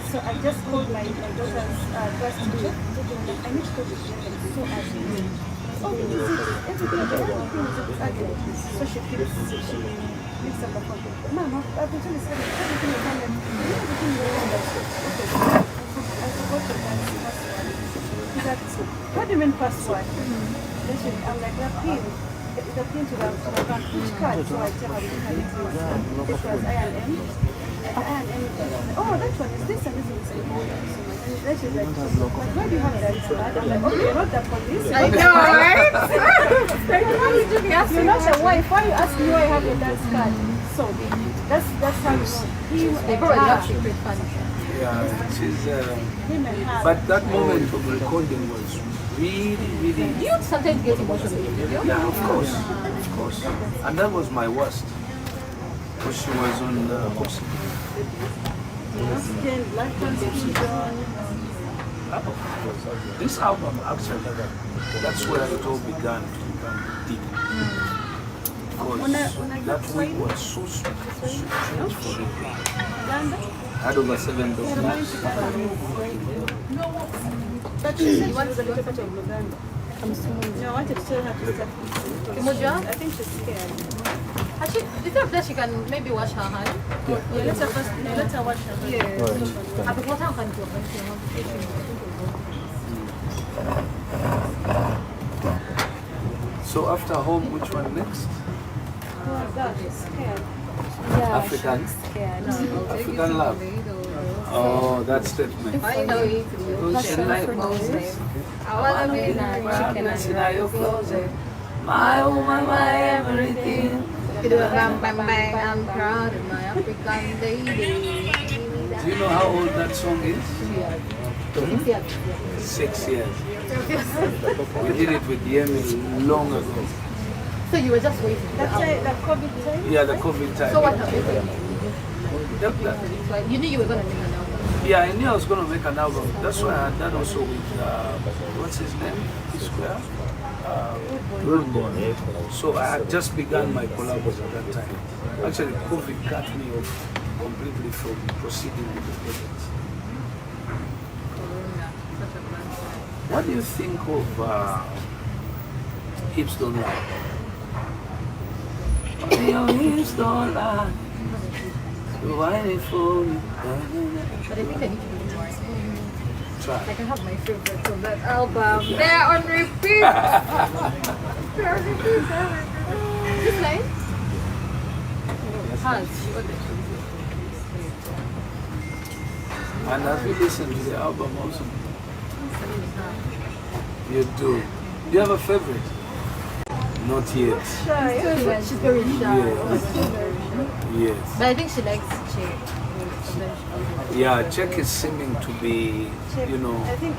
So I just called my daughter's class teacher. I need to go to the gym and it's so urgent. Oh, everything is urgent. So she picks up the phone. Mama, I've been trying to say everything is urgent. Everything is urgent. Okay. I forgot the password. He's like, what do you mean password? I'm like, the pin. The pin to the account. Which card? So I tell her which card it is. This was I&M. Oh, that one is this and this is this. And then she's like, why do you have that card? I'm like, okay, you're not the police. I know, right? You're not the wife. Why are you asking me why I have your dad's card? So that's how you know. They probably have secret funds. Yeah, she's. Him and her. But that moment of recording was really. Do you sometimes get emotional in the video? Yeah, of course. And that was my worst. Because she was on oxygen. Oxygen, blood transfusion. This album actually, that's where it all began to become deep. Because that week was so strange for me. I had over 7 dogs. But she said she was a little bit of Uganda. No, I wanted to tell her to start. I think she's scared. Actually, instead of that, she can maybe wash her hand. Yeah, let her wash her hands. Yeah. At what time can you So after home, which one next? Oh God, she's scared. African. African love. Oh, that statement. I know it. Ocean like Moses. I wanna be like chicken and your closet. My woman, my everything. do a bang bang bang. I'm proud of my African lady. Do you know how old that song is? 6 years. We did it with Yemi long ago. So you were just waiting. That's the COVID time. Yeah, the COVID time. So what happened? Yep, that- Like, you knew you were gonna make an album. yeah, I knew I was going to make an album. That's why I had done also with, what's his name? P-Square. So I had just begun my collabs at that time. Actually, COVID cut me off completely from proceeding with the project. What do you think of Hips Don't Lie? Your hips don't lie. You're whining for me. But I think I need to do more. Try. Like I have my favorites on that album. They're on repeat. They're on repeat. This line? Has. And have you listened to the album also? You do. Do you have a favorite? Not yet. She's very shy. Yes. But I think she likes Che. Yeah, Czech is seeming to be, you know, I think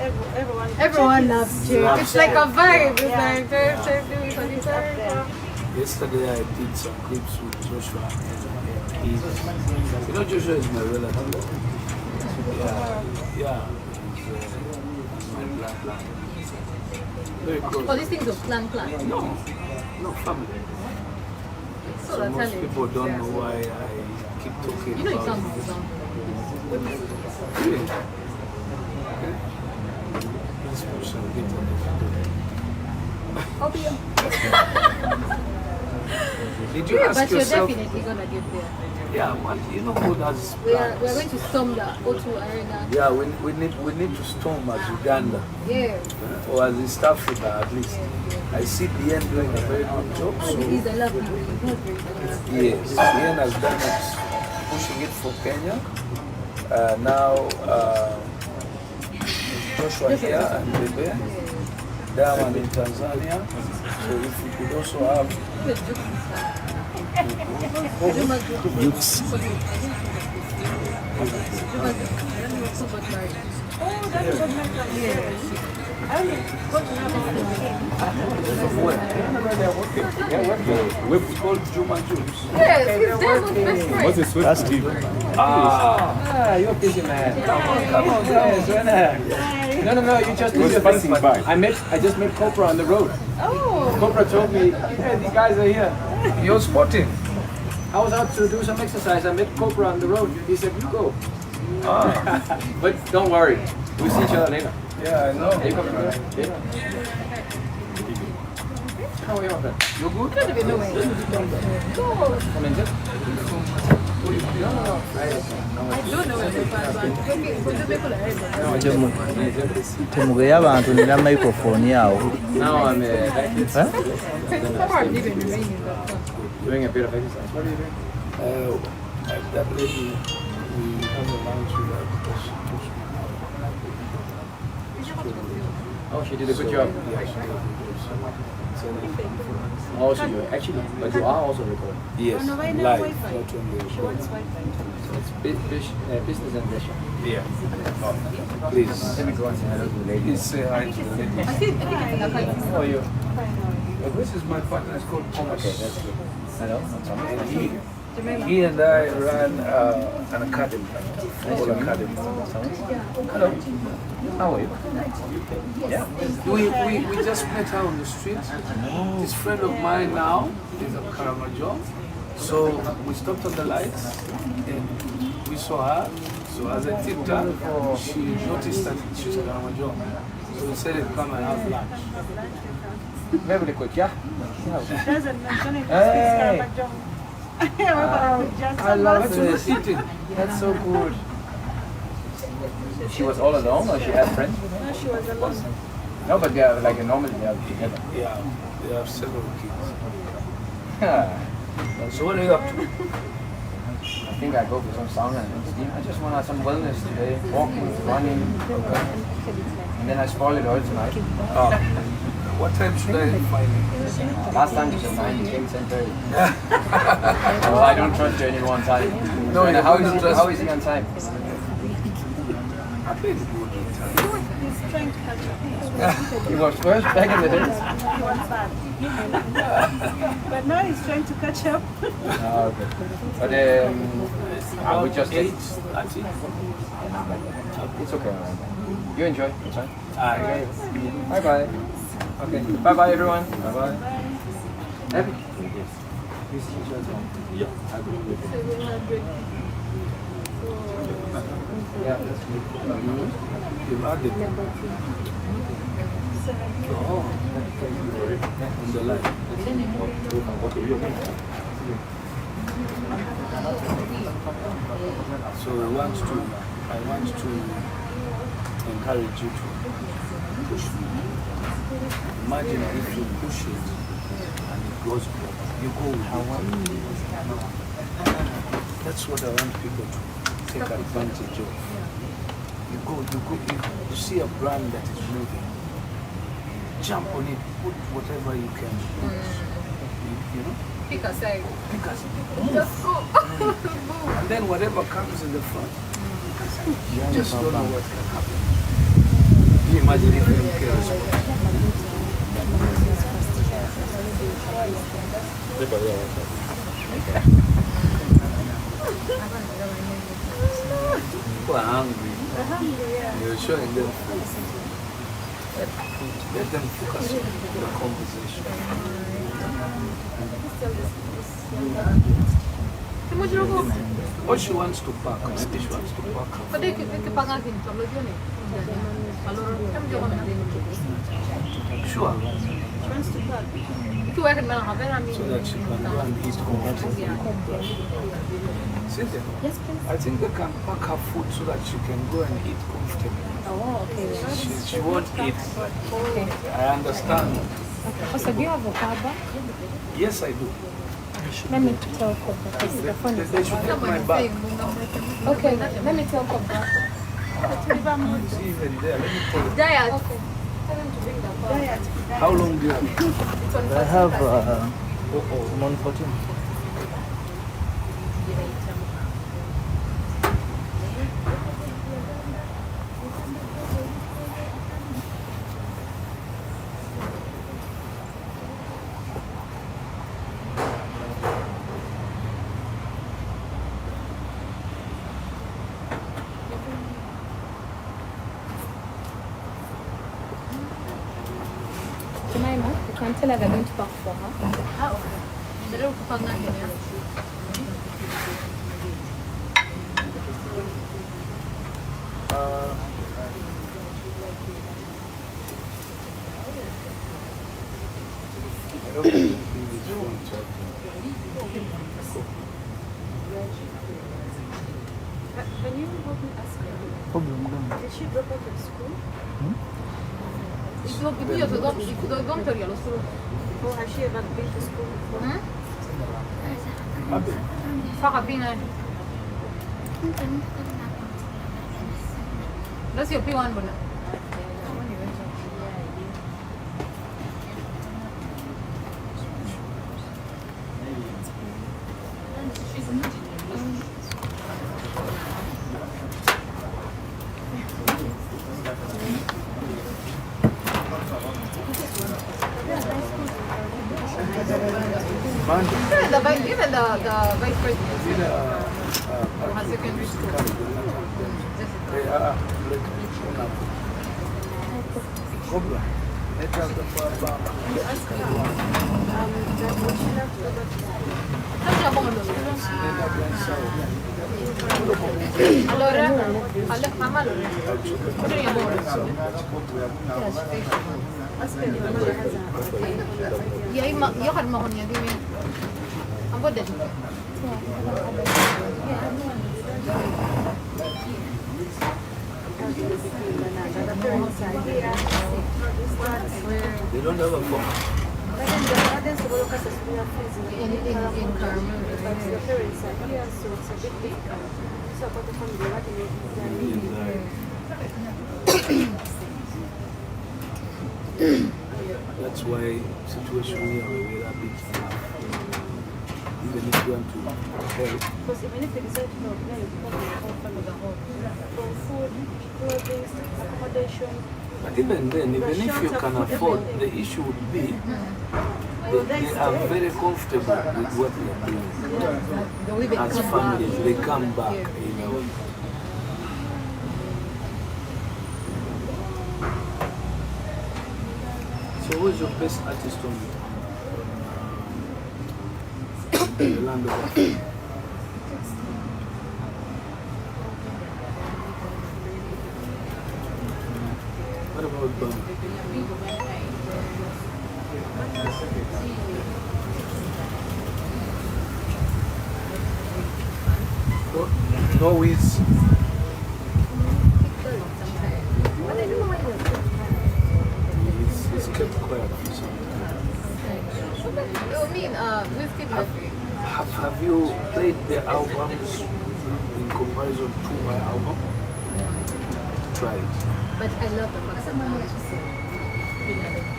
Everyone loves Che. Loves It's like a Che. vibe. It's Yeah. like yesterday I did some clips with Joshua. You know, Joshua is my relative. Yeah. He's my blood. Very close. all these things of plan. No, no family. So So that's most how people don't know why I keep talking You know about examples. Really? Okay. This person will get on I'll be Did you Yeah, ask but you're yourself? definitely gonna get there. Yeah, what you know who has We're plans? going to storm the O2 Arena. Yeah, we need to storm as Uganda Yeah. or as East Africa at least. I see BN doing a very good job. So He's a lovely man. yes, BN has done it, pushing it for Kenya. Now Joshua here and Bebe, Diamond in Tanzania. So if we could also have we've called Juma Juice. Yes, he's Diamond's best friend. What's the sweet That's tea? Ah, you're busy man. Come on. No, you just He was passing by. I just met Copra on the road. Oh, Copra told me, hey, these guys are here. You're spotting. I was out to do some exercise. I met Copra on the road. He said, you go. But don't worry. We'll see each other later. Yeah, I know. Hey, Copra. Yeah. How are you, my friend? You good? I don't even know where he is. Come in, just. I don't know where the band is. temugeya abantu nina microphone yawo. Now I'm back Papa didn't even remain in that car. doing a bit of exercise. What are you doing? That lady, we have a lunch with her because she took me. Oh, she did a good job. Yeah, she did a good job. Also, you actually, but you are also recording. Yes, No, right now live, Wi-Fi. not only She wants Wi-Fi. So it's business and leisure. Yeah. Please, Let me go and say hello to the lady. please say hi to the lady. I think it's an account. How are you? This is my partner, it's called Thomas. Okay, that's good. Hello, I'm Thomas. And he and I ran an academy, football academy. Hello. How are you? Yeah. We just met her on the street. This friend of mine now is a Caramajo. So we stopped at the lights and we saw her. So as I tipped her, she noticed that she's a Caramajo. So we said, come and have lunch. Very quick, yeah? Doesn't mention it. Hey. I love What you this. were eating? That's so good. She was all alone or she had friends? No, she was alone. No, but they are like a normally they are together. Yeah, they have several kids. I So what are you up to? think I go for some sauna and steam. I just want some wellness today. Walking, running. And then I spoil it all tonight. What time should I find you? Last time you said 9, you came 10:30. Oh, I don't trust you anymore on time. No, you how don't is he, trust how me. is he on time? I've been good. trying to catch up. He was first back in the days. He was bad. But now he's trying to catch up. Ah, okay. But we just eight. That's it. it's okay. Right? You enjoy. It's fine. Aye. Bye bye. Okay. Bye bye everyone. Bye bye. Happy. Yeah. 700. Yeah, that's good. You've added on the line. So I want to encourage you to push me. Imagine if you push it and it goes, you go with it. That's what I want people to take advantage of. You see a brand that is moving, jump on it, put whatever you can put, you know? Pick a side. Pick us. Just go. And then whatever comes in the front, you just don't know what can happen. Can you imagine if you care as well? People are hungry. You're showing them food. Let them focus on the conversation. Or she wants to pack. Maybe she wants to pack. But they can pack in Sure. So So that she can go and eat comfortably. Cynthia, Yes, please. I think they can pack her food so that she can go and eat comfortably. Oh, okay. She won't eat. I understand. Okay. Also, do you have a power bank? Yes, I do. Let me tell Cobra because the phone is They should get my bag. okay. Let me tell Cobra. It's even there. Let me call it. Diet. Okay. Tell him to bring the power. How long do you have? I have 114. Jemima, you can tell her they're going to pack for her. Ah, okay. Pero kapag nga ganyan. I don't think it's one Can you help me ask her? Problem gani? Did she drop out of school? Hiyo tugontoria lo solo. Or has she ever been to school before? Faka pina. That's your P1 bana. Even the vice president has secondary school. Cobra. Let us the power bank. Allora, mamma allora. Io kan mohon ya dimi. Ambo deh. They don't have a phone. In Carmen. The parents are here, so it's a bit difficult. So about the family, what That's why situation here we are a bit tough. Even if you want to help. because even if they decide to help, now you become the whole family. From food, clothing, accommodation, But even then, even if you can afford, the issue would be they are very comfortable with what they are doing. As families, they come back, you know. So who is your best artist on the land of Africa? What about Bama? No Wiz. He's kept quiet for some time. Have you played the albums in comparison to my album? Try it. But I love the first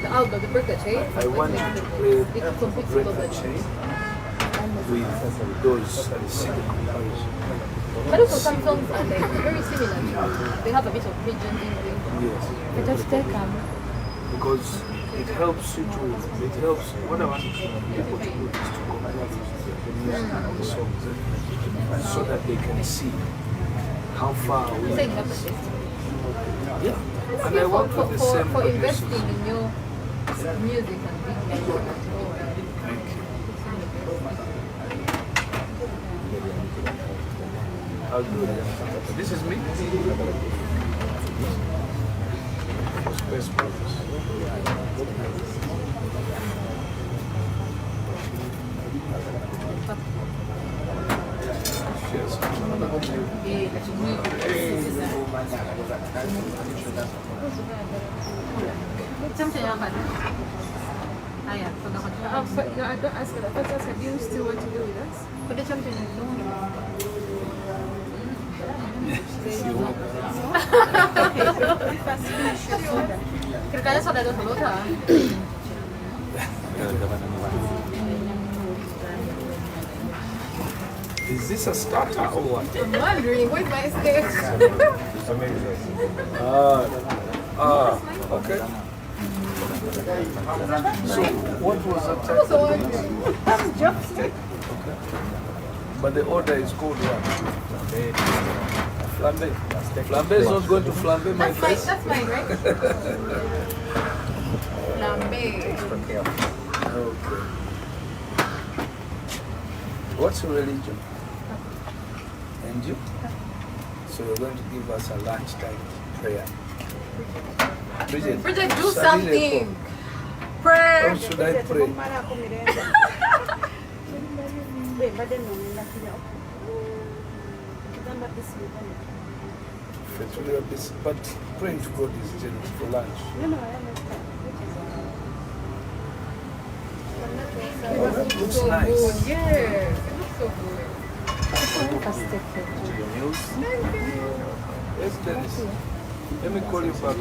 the album, the Break the Chain. I want you to play Break the Chain with those and see the comparison. But also some songs are like very similar. They have a bit of pigeon English. Yes. But just take them. Because it helps you to, it helps, what I want people to do is to compare the music and the songs so that they can see how far we Say are. that, but Yeah. And I work with the same for investing producers. in your music and video. Thank you. I'll do it. This is me. Best purpose. Cheers. Don't ask her. First ask her, do you still want to do with us? But the champion is Ceritanya saudara-saudara. Is this a starter or what? I'm wondering, where's my stage? It's amazing. Okay. So, what was the I was title? wondering. Okay. But the order is called what? Flambe. Flambe is not going to flambe my face. That's mine, right? Flambe. Okay. What's your religion? And you? So you're going to give us a lunchtime prayer. Bridget, Bridget, do Sally something. Lepo. Pray. How should I pray? But praying to God is generous for lunch. Oh, that looks So nice. good. Yes, it looks so good. Yes, Dennis. Let me call you back.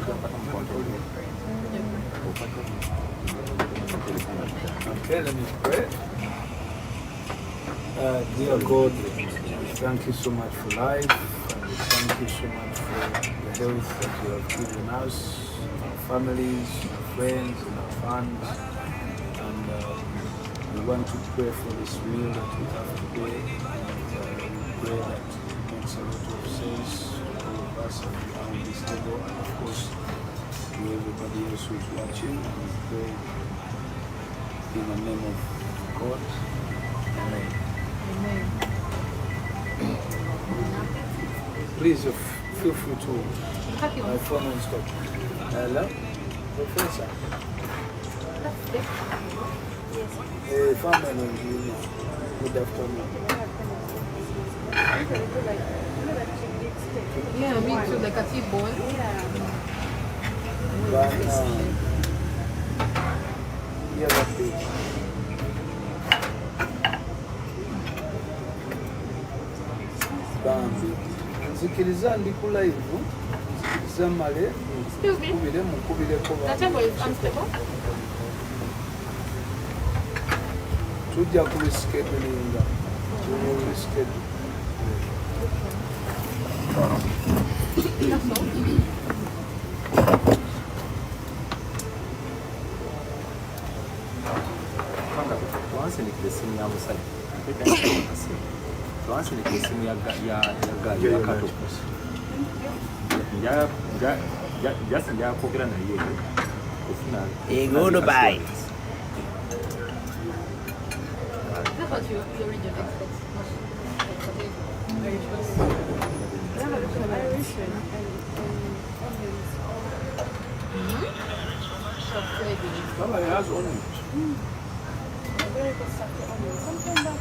Okay, let me pray. Dear God, thank you so much for life. Thank you so much for the health that you have given us, our families, our friends, and our fans. And we want to pray for this meal that we have today. And we pray that it makes a lot of sense to all of us around this table, and of course to everybody else who is watching. And we pray in the name of God. Amen. Please feel free to my phone and stop. Hello, Professor. Family, good afternoon. Yeah, me too, like a T-bone. But yeah, that's it. Bambi. Nzikiriza ndi ku live. Nzikiriza male. Excuse me. Mukubireko The table is unstable. tujja kubischedulinga. Tubischedule. wansindikira essimu ya musajja wansindikira essimu ya kato jasi njakwogera naye kufuna goodbye. That's what your region expects. Very sure. Irish and onions. Baba has onions. Very good stuff, the onions. Sometimes that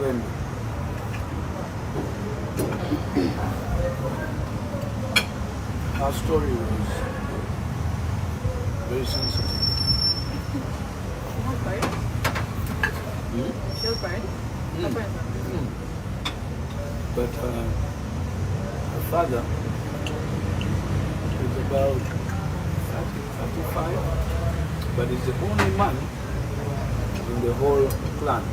Even our story was very sensitive. But her father is about 35, but he's the only man in the whole clan.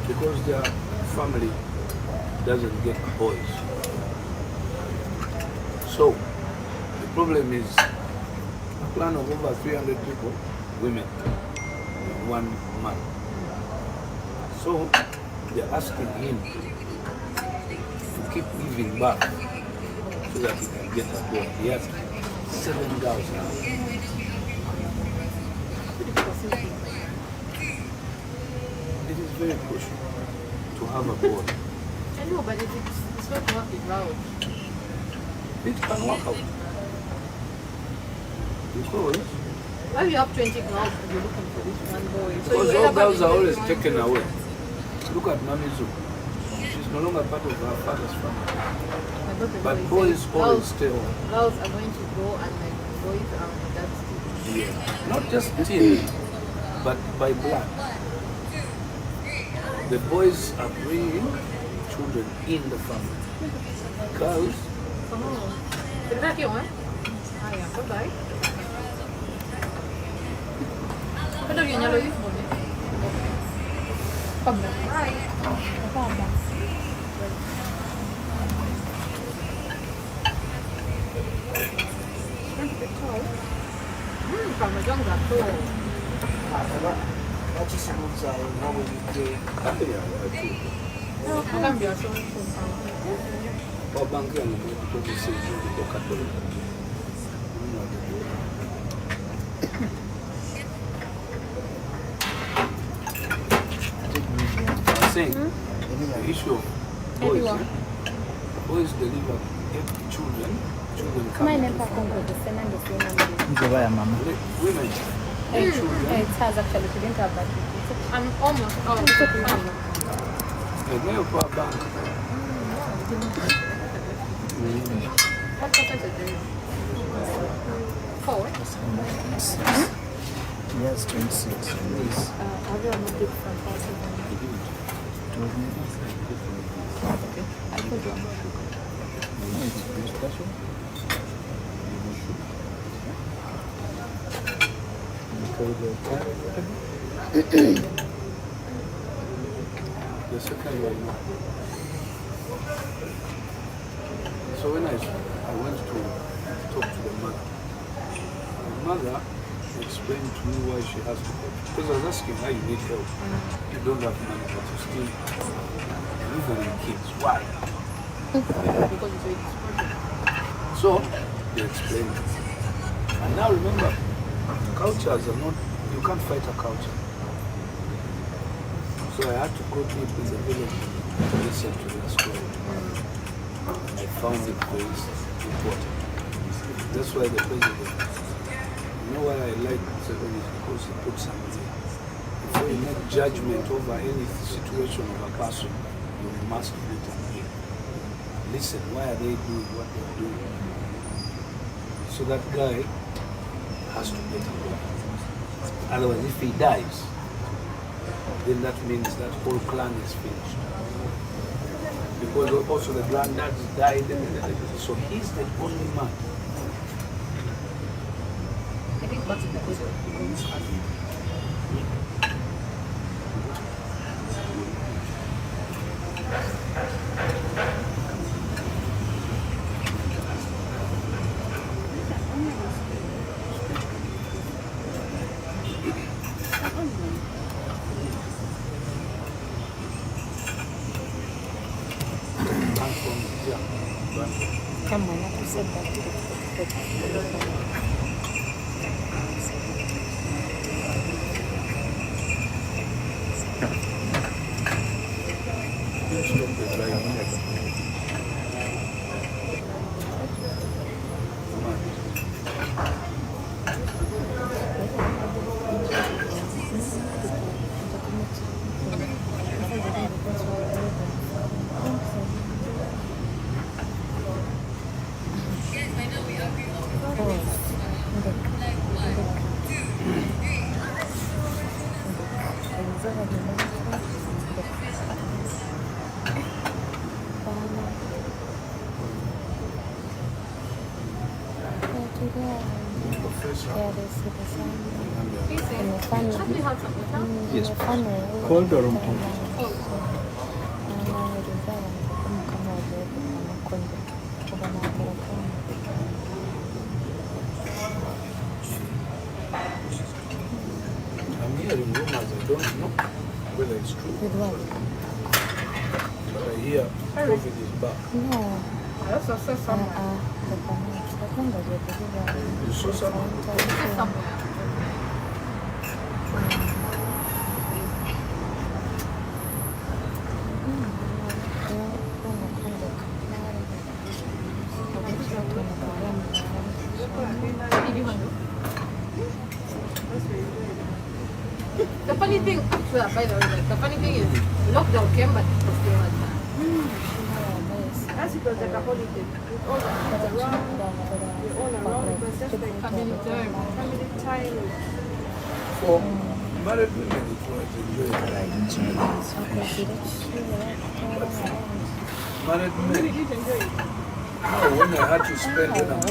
Because their family doesn't get boys. So, the problem is a clan of over 300 people, women, and one man. So, they're asking him to keep giving back so that he can get a boy. He has 7 girls now. It is very crucial to have a boy. I know, but it's not working out. It can work out. Because Why you have 20 girls and you're looking for this one boy? Because you all end up girls are having always 21 taken boys. away. Look at Mami Zu. She's no longer part of her father's family. I got the But boy boys saying always stay home. girls are going to go and like boys are on that stage. Yeah. Not just teen, but by blood. The boys are bringing children in the family. Girls, Oh. ¿Verdad que one? Ah, yeah. Bye-bye. Pero yo ya lo hice, ¿no? Parmesan gato. Cambia, son kwa banki yangu kutoka sisi kutoka Katolika. I'm saying the issue of boys, boys deliver children come Nzobaya mama. women It has actually, we didn't have that. I'm almost out of the eneo kwa banki. What percentage are you? 4? Yes, 26. This. Everyone will give from possible. The second one. So when I went to talk to the mother explained to me why she has to help. Because I was asking her, you need help. You don't have money, but you still delivering kids. Why? Because it's very So they explained it. And now remember, cultures are not, you can't fight a culture. So I had to go deep in the village to listen to their story. I found it very important. That's why the president, you know why I like Museveni is because he puts something there. Before you make judgment over any situation of a person, you must look at him. Listen, why are they doing what they're doing? So that guy has to get along. Otherwise, if he dies, then that means that whole clan is finished. Because also the granddads died, so he's the only man. I think what's the Come on, I said that. Yes. Cold or room I'm hearing rumors, I don't know whether it's true. With what? But I hear COVID is back. No. I also saw somewhere. You saw someone? Somewhere. The funny thing, well, by the way, like, the funny thing is, lockdown came, but it was still like that. As it was like a holiday, with all the kids around, we're all around, it was just like Family time. family time. For married women, it was married men. Did you enjoy it? No, when I had to spend when I'm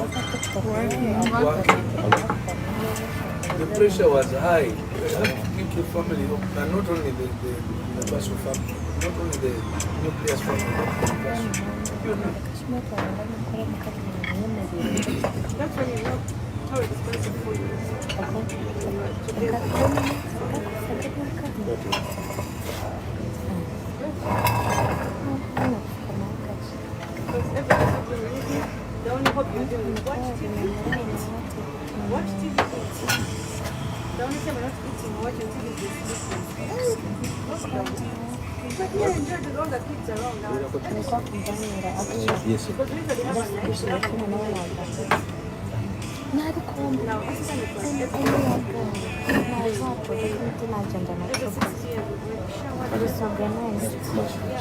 working, the pressure was high. I had to keep the family up, and not only the universal family, not only the nuclear family, but the universal. You know. That's when you know how expensive food is. Because every time you're eating, the only hope you're doing is watch TV, eat. Watch TV, eat. The only time you're not eating or watching TV is sleeping. But yeah, enjoy with all the kids around now. Yes. Because we usually have a night shift. Now, this time it was every 6 years we went shower. Yeah,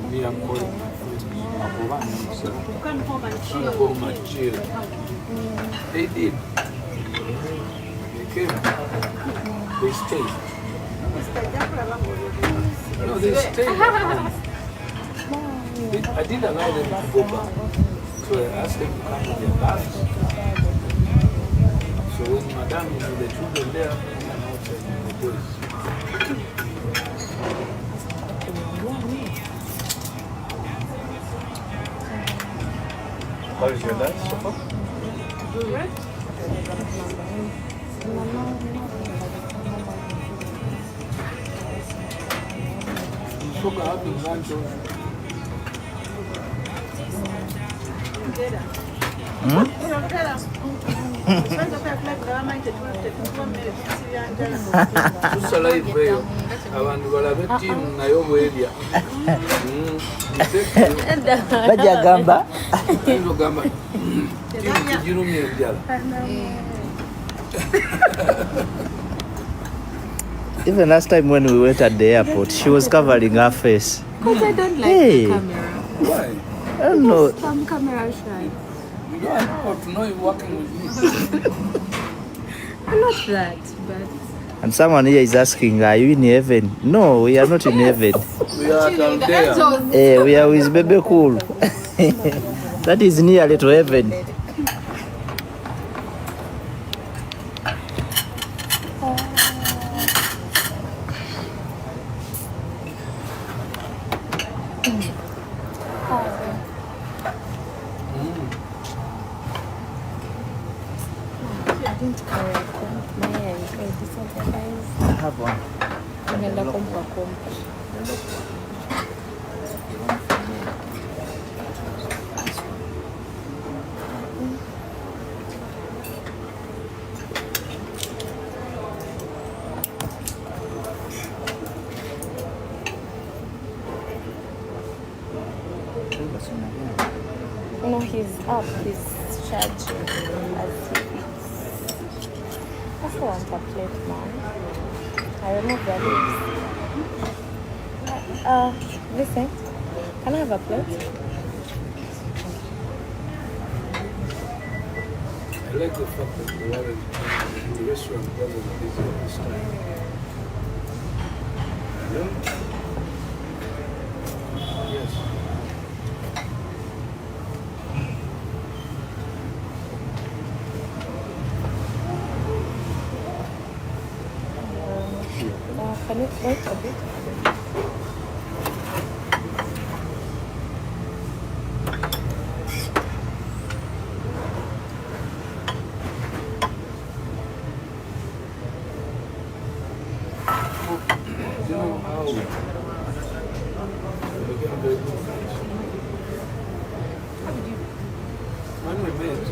we Me and Paul, come home and chill. home and chill. They did. They came. They stayed. No, they stayed. I didn't allow them to go back. So I asked them to come with their bags. So when Madame is with the children there, I'm outside with the boys. How is your dad so far? Sugar having lunch also. Tusalaiveyo abantu balabe ttiimu naye obwerya Bajagamba. ogamba ttiimu tugirumya enjala. Even last time when we went at the airport, she was covering her face. Because I don't like Hey. the camera. Why? I don't know. I'm camera shy. You don't want people to know you're working with me. Not that, but And someone here is asking, are you in heaven? No, we are not in heaven. We are down the there. angels. We are with Bebe Cool. That is nearly to heaven. I have one. Tunaenda kumpa kumpa. No, he's up. He's charging as he eats. I also want a plate, man. I remove the leaves. Listen. Can I have a plate? I like the fact that the restaurant wasn't busy at this time. Yeah? Yes. Can you wait a bit? You know how we became very good friends? When we met,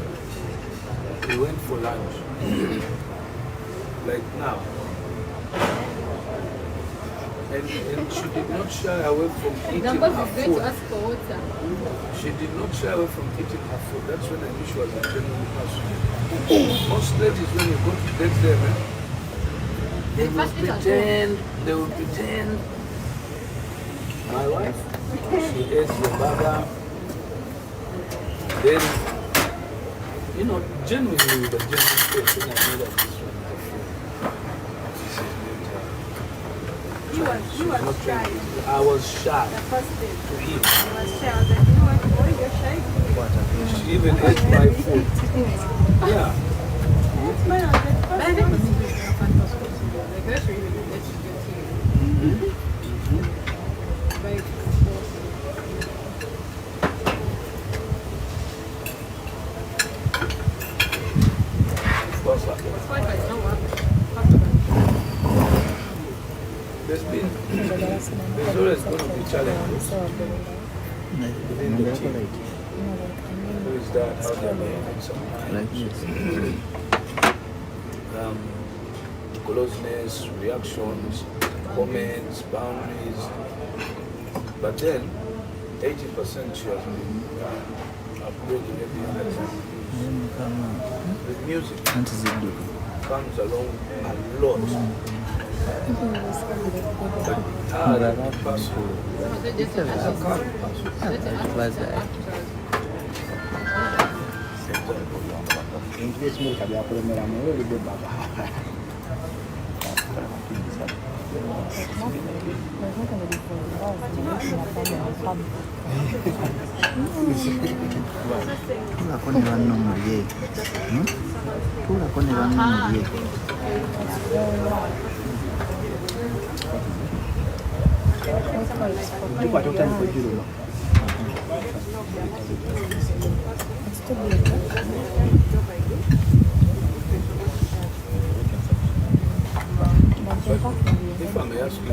we went for lunch. Like now. And she did not shy away from eating her Numbers is going to food. ask for water. She did not shy away from eating her food. That's when I knew she was a genuine person. Most ladies, when you go to date them, they will pretend. My wife, she ate the burger. Then, you know, genuinely with a genuine face, when I knew that this one is You were shy. I was shy The first day. to eat. I was shy. I was like, you know what, boy, you're shy. She even ate my food. Yeah. It's mine. I was like, But I think it's really a fantastic person. Like, that's really good that you get to like, Of course, it's quite like, no work. there's always going to be challenges within the team. Who is that? How they're behaving sometimes. Closeness, reactions, comments, boundaries. But then, 80% she has been upgrading every other time. The music comes along a lot. But that person, if I may ask you,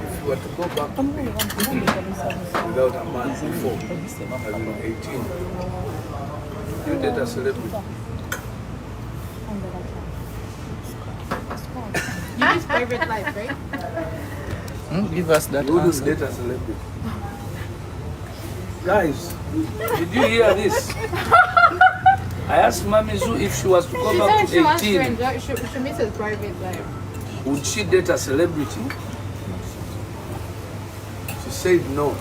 if you were to go back to me without a man before, as in 18, you date a celebrity. You use private life, right? Give us that You wouldn't answer. date a celebrity. Guys, did you hear this? I asked Mami Zoo if she was to go She back said she wants to to 18, enjoy, she misses private life. would she date a celebrity? She said no.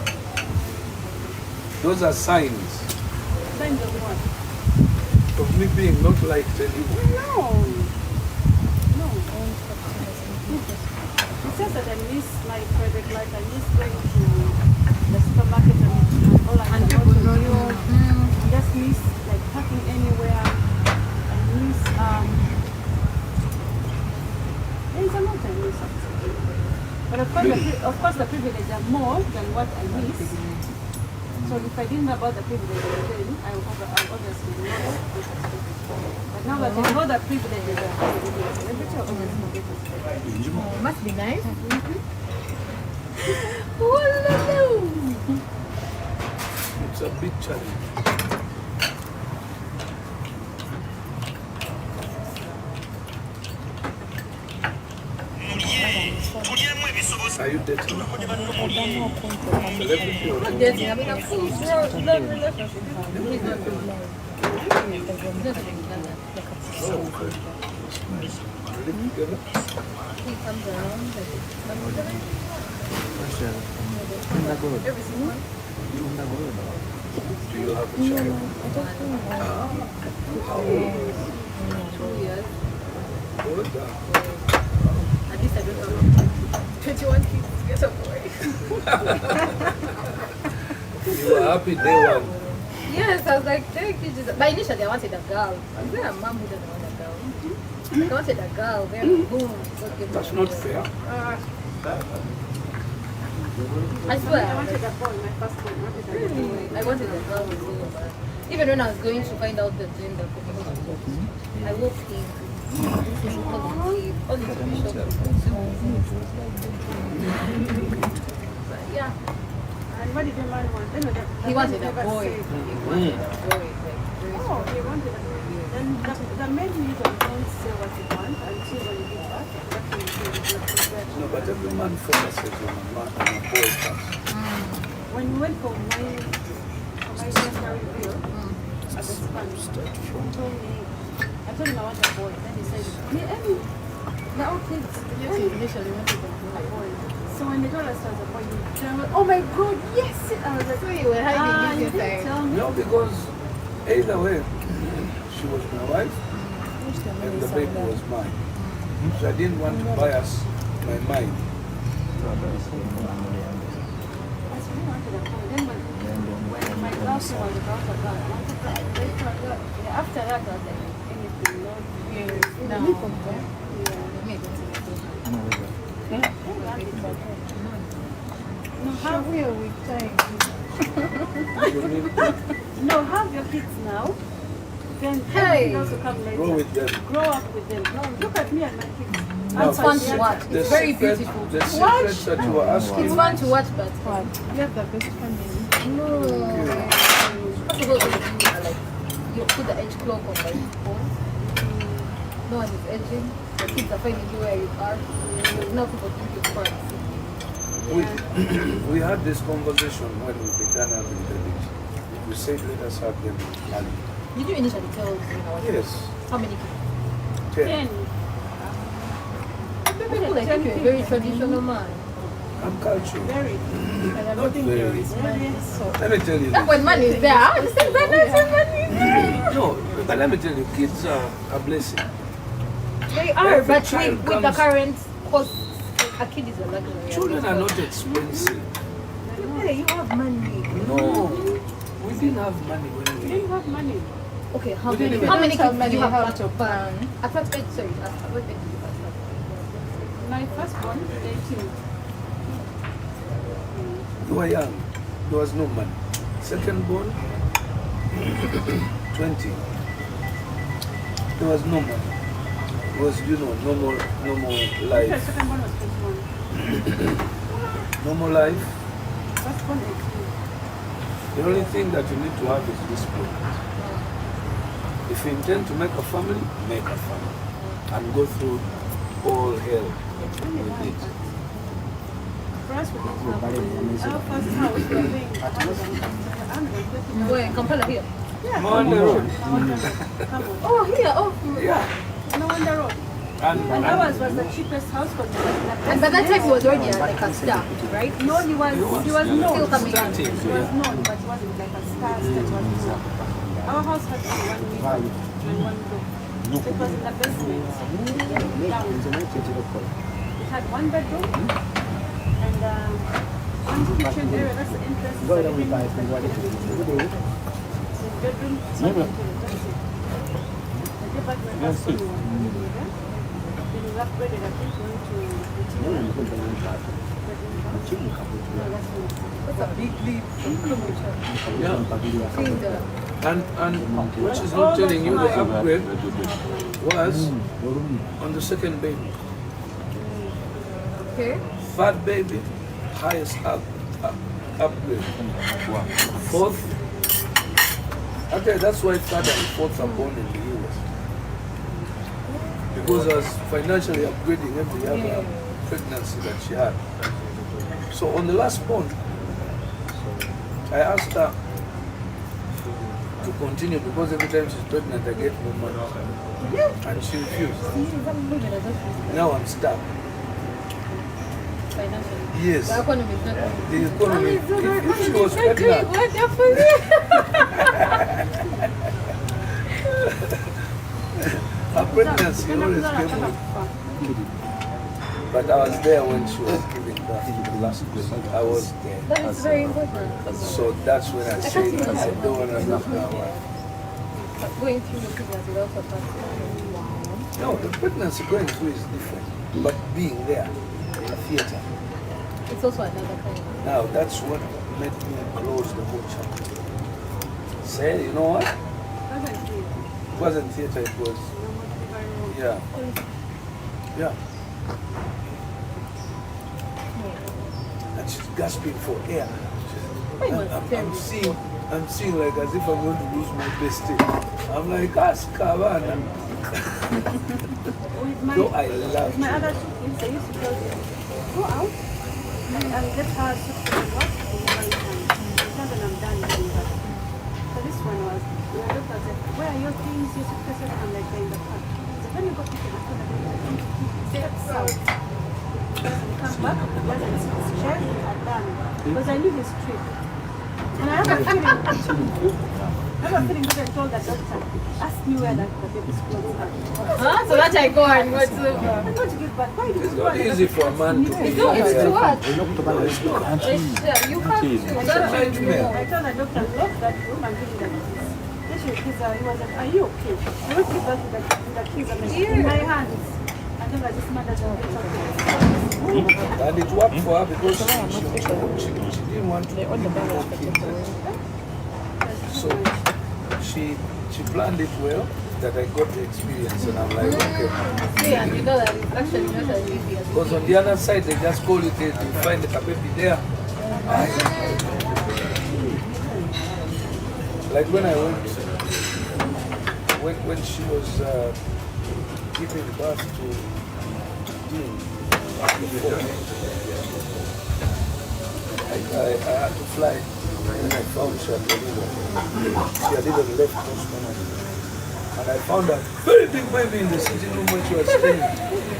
Those are signs Signs of what? of me being not liked anymore. No. No. It's just that I miss my private life. I miss going to the supermarket and all I And people know you. I just miss like parking anywhere. I miss there's a lot I miss. But of course the privileges are more than what I miss. So if I didn't know about the privileges then I would obviously not. But now that I know the privileges are everything obviously. Oh, must be nice. It's a big challenge. Are you dating? Celebrity or not? Dating. I mean, I'm full love relationship. He's not good. Really together? He comes around. Every single one. Do you have a child? How old? 2 years. Good. At least I don't have 21 kids. Get a boy. You were happy day one. Yes, I was like, take it. But initially I wanted a girl. I'm very a mom who doesn't want a girl. I wanted a girl. Then boom. That's not fair. I swear. I wanted a boy, my first one. I wanted a girl too, but even when I was going to find out the gender for my husband, I walked in. Only to be shocked. But yeah, And what did the man want? he wanted a boy. Say. He wanted a boy. Like, Oh, he wanted a boy. Then the men usually don't say what they want until when you get back. That's when you say it's not No, but every man focuses on a boy first. When we went for my gender reveal at the span, I told him I want a boy. Then he said, yeah, they're all kids. yes, he initially wanted a A boy. boy. So when they told us it was a boy, he was, oh my God, yes! I was like, So you were hiding you this didn't time. tell me. No, because either way, she was my wife and the baby was mine. So I didn't want to bias my mind. I really wanted a boy. Then when my girlfriend was about to go, I wanted to later, after that, I was like, anything, Lord. No, have your kids now. Then everything else will come later. Grow with them. Grow up with them. No, look at me and my kids. No, It's fun to watch. The It's very secret- beautiful. The secret that you were asking. It's fun to watch, but You have the best family. no. First of all, like you put the edge clock on the phone. No one is edging. The kids are finding you where you are. No people think you're fun. We had this conversation when we began having babies. We said, let us have them early. Did you initially tell Zina? Yes. How many kids? 10. 10. People like think you're a very traditional man. I'm cultural. Very. Not very. Very. Let me tell you Like this. when money is there, I say money is there. No, but let me tell you, kids are a blessing. They are, Every but child with the comes- current cost, a kid is a luxury. Children are not expensive. Hey, you have money. No, we didn't have money when We we. didn't have money. Okay, how We many? didn't How many even- kids did you How have much at of plan? At what age? Sorry, at what age did you have? My firstborn, 18. You were young. There was no money. Second born, 20. There was no money. It was, no more The life. second one was 21. No more life. Firstborn, 18. The only thing that you need to have is discipline. If you intend to make a family, make a family. And go through all hell with it. For us, we didn't have money. Our first house, we were paying 100. Where? Kampala here. I'm on the road. Come on. Oh, here. Oh, Yeah. No on the road. And ours was the cheapest house for the And by that time he was already like a star, right? No, he was known. Still coming in. He was known, but he wasn't like a star. Our house had only 1 window and 1 door. So it was in the basement. Down. It had 1 bedroom and 1 kitchen area. That's the entrance. The bedroom, bedroom. But when I was upgraded, I think, going to that's a big leap from Yeah. And what she's not telling you, the upgrade was on the second baby. Okay. Third baby, highest upgrade. Fourth, okay, that's why third and fourth are born in the US. Because I was financially upgrading every other pregnancy that she had. So on the last born, I asked her to continue because every time she's pregnant I get more money. And she refused. Now I'm stuck. Yes. The economy, if she was pregnant. Her pregnancy always came with. But I was there when she was giving birth. I was there. That is very important. So that's when I said, I don't want to lose that one. Going through the pregnancy is also part. No, the pregnancy going through is different. But being there, in a theater. It's also another kind. Now that's what made me close the whole chapter. Say, you know what? It wasn't theater, it was, yeah. Yeah. And she's gasping for air. I'm seeing like as if I'm going to lose my bestie. I'm like, ask Kavana. No, I love my other 2 kids, I used to tell them, go out and get her to work and then I'm done doing that. So this one was, we were looked at it, where are your things, your suitcases? I'm like, they're in the car. So when you go pick it up, steps out. Come back, let's check, I'm done. Because I knew his trip. And I have a feeling that I told the doctor, ask me where that the baby's clothes are. Huh? So that I go and go to... I'm going to give back. Why did It's you go not easy for a man to It's not, it's too hard. You can't... It's a nightmare. I told the doctor, lock that room and give me the keys. Then he was like, are you okay? I won't give back the keys in my hands. And then I just mother the And it worked for her because she didn't want to be more kids. So she planned it well that I got the experience and I'm like, okay. See, and you know that it's actually not as easy as... Because on the other side they just call it, you find the baby there. Like when I went, when she was giving birth to Dean, I had to fly and I found she had even left Postman. And I found a very big baby in the sitting room when she was staying.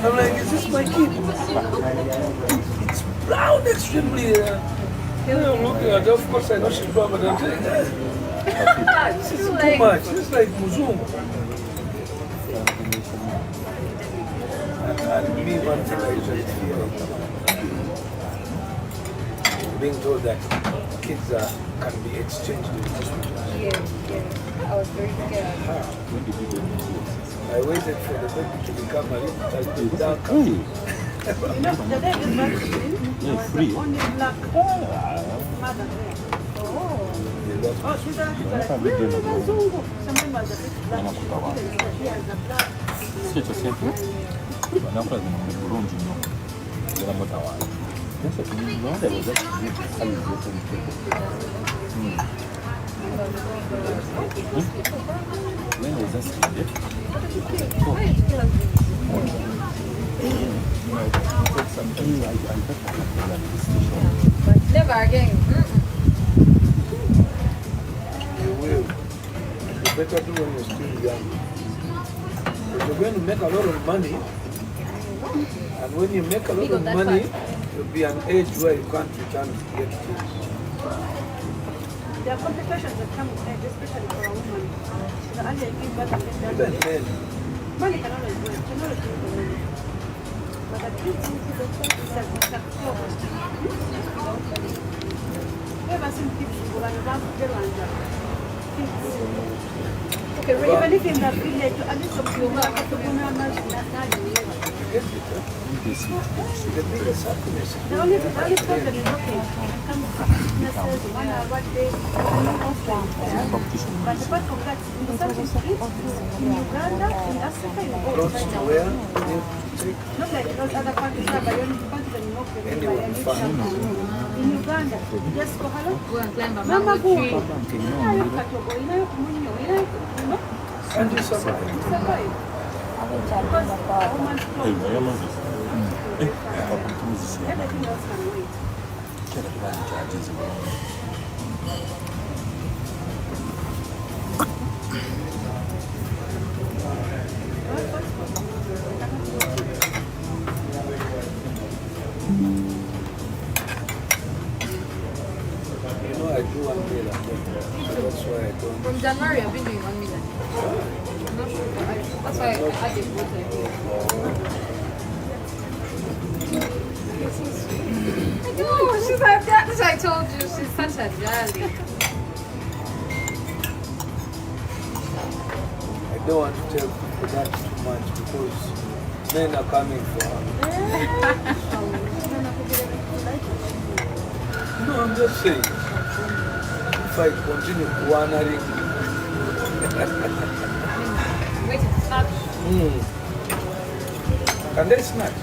I'm like, is this my kid? It's brown extremely. I'm looking at her, of course I know she's brown, but I'm saying, this is too much. It's like Muzungu. And me, one thing I just feel being told that kids can be exchanged in hospitals. Yeah. I was very scared. I waited for the baby to become a little darker. You know, the day this vaccine, there was the only black mother there. Oh, she's a Zungu. Something was a bit black. She has a black. Never again. You will. You better do when you're still young. If you're going to make a lot of money, And when you make a lot of money, you'll be an age where you can't return to get kids. There are complications that come with age, especially for a woman. The earlier you give birth, Even men. money can always do it. Can always do it. But the kids, it's a flow. Ever seen kids who are around okay, even if in the village, at least of your work, to go around The biggest happiness. the only problem is okay. Come businesses, 1 hour, what day, but apart from that, in the South Street, in Uganda, in Africa, in all Close to where? not like those other countries, but you only countries that you know Anyone fun. in Uganda, you just go hello. Go and climb a Mama mango tree. And you survive. Everything else can wait. You know, I do 1 million. That's why I don't. From January, I've been doing 1 million. I'm not sure. That's why I added water. No, she's like that. That's why I told you. She's such a darling. I don't want to tell people that too much because men are coming for her. No, I'm just saying. If I continue wandering, Waiting to snatch. can they snatch?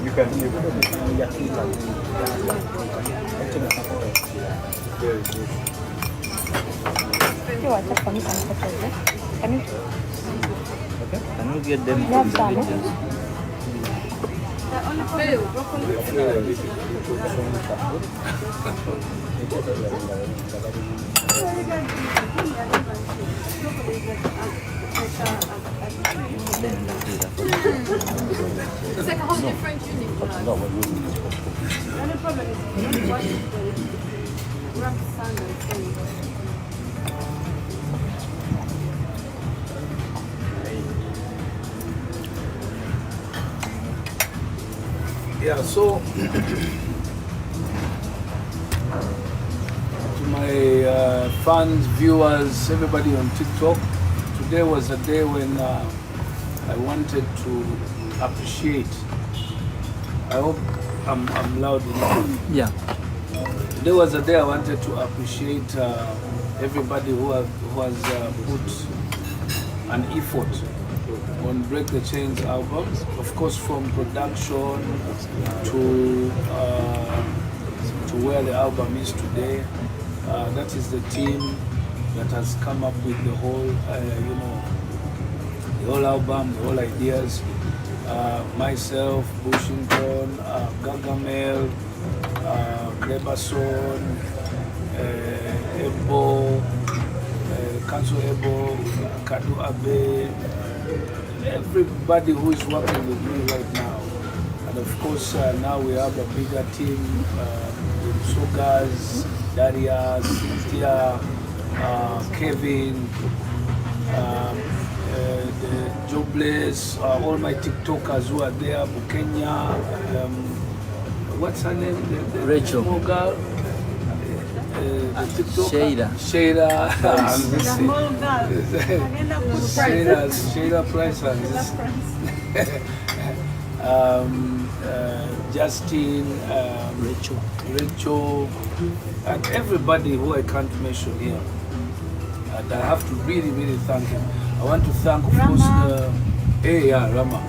You can Very good. Can you get them from the videos? It's like a whole different unit. The only problem is you watch the rough sand and sand. Yeah, so to my fans, viewers, everybody on TikTok, today was a day when I wanted to appreciate. I hope I'm loud enough. Yeah. Today was a day I wanted to appreciate everybody who has put an effort on Break the Chains album. Of course, from production to where the album is today. That is the team that has come up with the whole, the whole album, the whole ideas. Myself, Bushington, Gargamel, Lebason, Ebo, Council Ebo, Kadu Abe, everybody who is working with me right now. And of course, now we have a bigger team with Sogas, Daria, Cynthia, Kevin, the Jobless, all my TikTokers who are there, Bukenya, what's her name? The Rachel. small girl. Shada. Shada. Small girl. Shada Price. Justin, Rachel, and everybody who I can't mention here. And I have to really, really thank him. I want to thank, of course, Rama.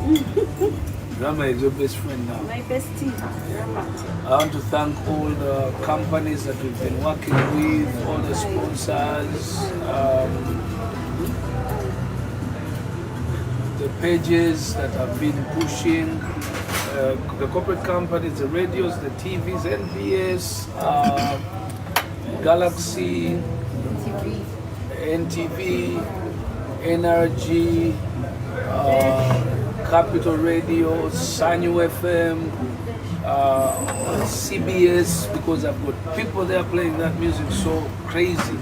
Rama is your best friend now. My bestie, Rama. I want to thank all the companies that we've been working with, all the sponsors, the pages that have been pushing the corporate companies, the radios, the TVs, NBS, Galaxy, NTV, NRG, Capital Radio, Sanyu FM, CBS, because I've got people there playing that music so crazy,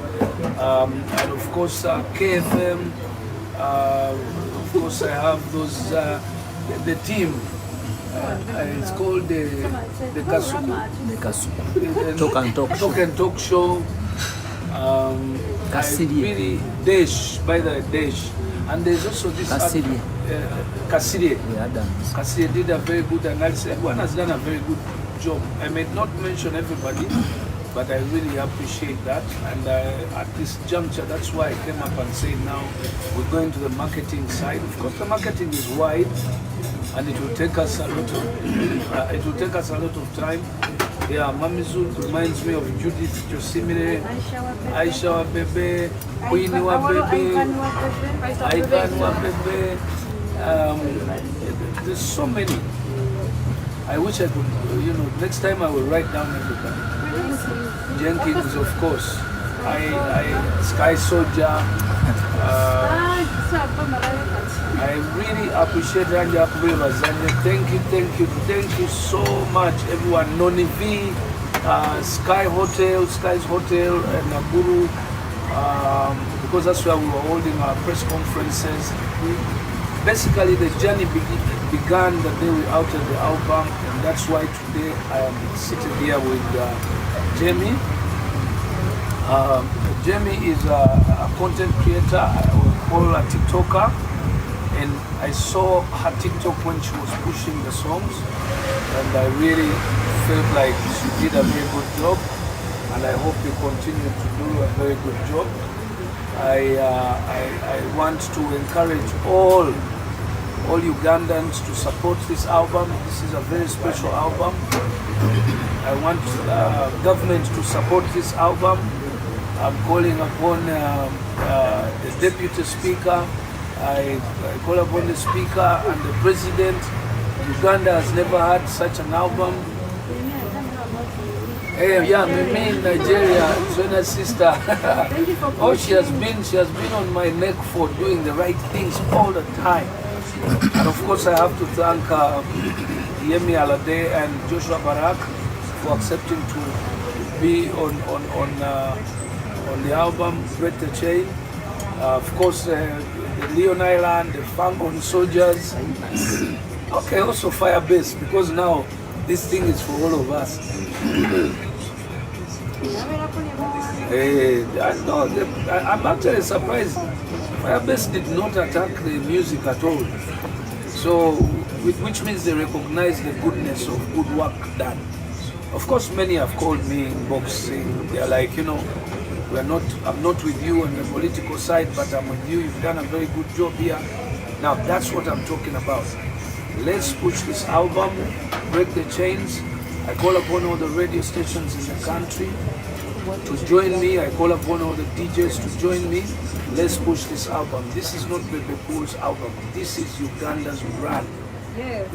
and of course KFM. Of course, I have those the team. It's called the Talk and Talk Show. I really Dash, by the Dash, and there's also this Cassidy. Cassidy did a very good analysis. Everyone has done a very good job. I may not mention everybody, but I really appreciate that. And at this juncture, that's why I came up and said now we're going to the marketing side. Of course, the marketing is wide, and it will take us a lot of time. Yeah, Mamizu reminds me of Judith Josimire, Aisha Bebe, Queen Bebe, Aikan Bebe. There's so many. I wish I could, next time I will write down everybody. Jenkins, of course. Sky Soldier. I really appreciate Ranja Kubirwazanya. Thank you so much, everyone. Noni V, Sky's Hotel, and Naguru, because that's where we were holding our press conferences. Basically, the journey began the day we outed the album, and that's why today I am sitting here with Jamie. Jamie is a content creator, I would call her a TikToker, and I saw her TikTok when she was pushing the songs, and I really felt like she did a very good job, and I hope you continue to do a very good job. I want to encourage all Ugandans to support this album. This is a very special album. I want government to support this album. I'm calling upon the Deputy Speaker. I call upon the Speaker and the President. Uganda has never had such an album. Hey, yeah, me in Nigeria, Zona's sister. Oh, she has been on my neck for doing the right things all the time. And of course, I have to thank Yemi Alade and Joshua Barak for accepting to be on the album Break the Chain. Of course, the Leon Island, the Fangon Soldiers. Okay, also Firebase, because now this thing is for all of us. I'm actually surprised. Firebase did not attack the music at all. So, which means they recognize the goodness of good work done. Of course, many have called me in boxing. They're like, I'm not with you on the political side, but I'm with you. You've done a very good job here. Now, that's what I'm talking about. Let's push this album, Break the Chains. I call upon all the radio stations in the country to join me. I call upon all the DJs to join me. Let's push this album. This is not Bebe Cool's album. This is Uganda's brand.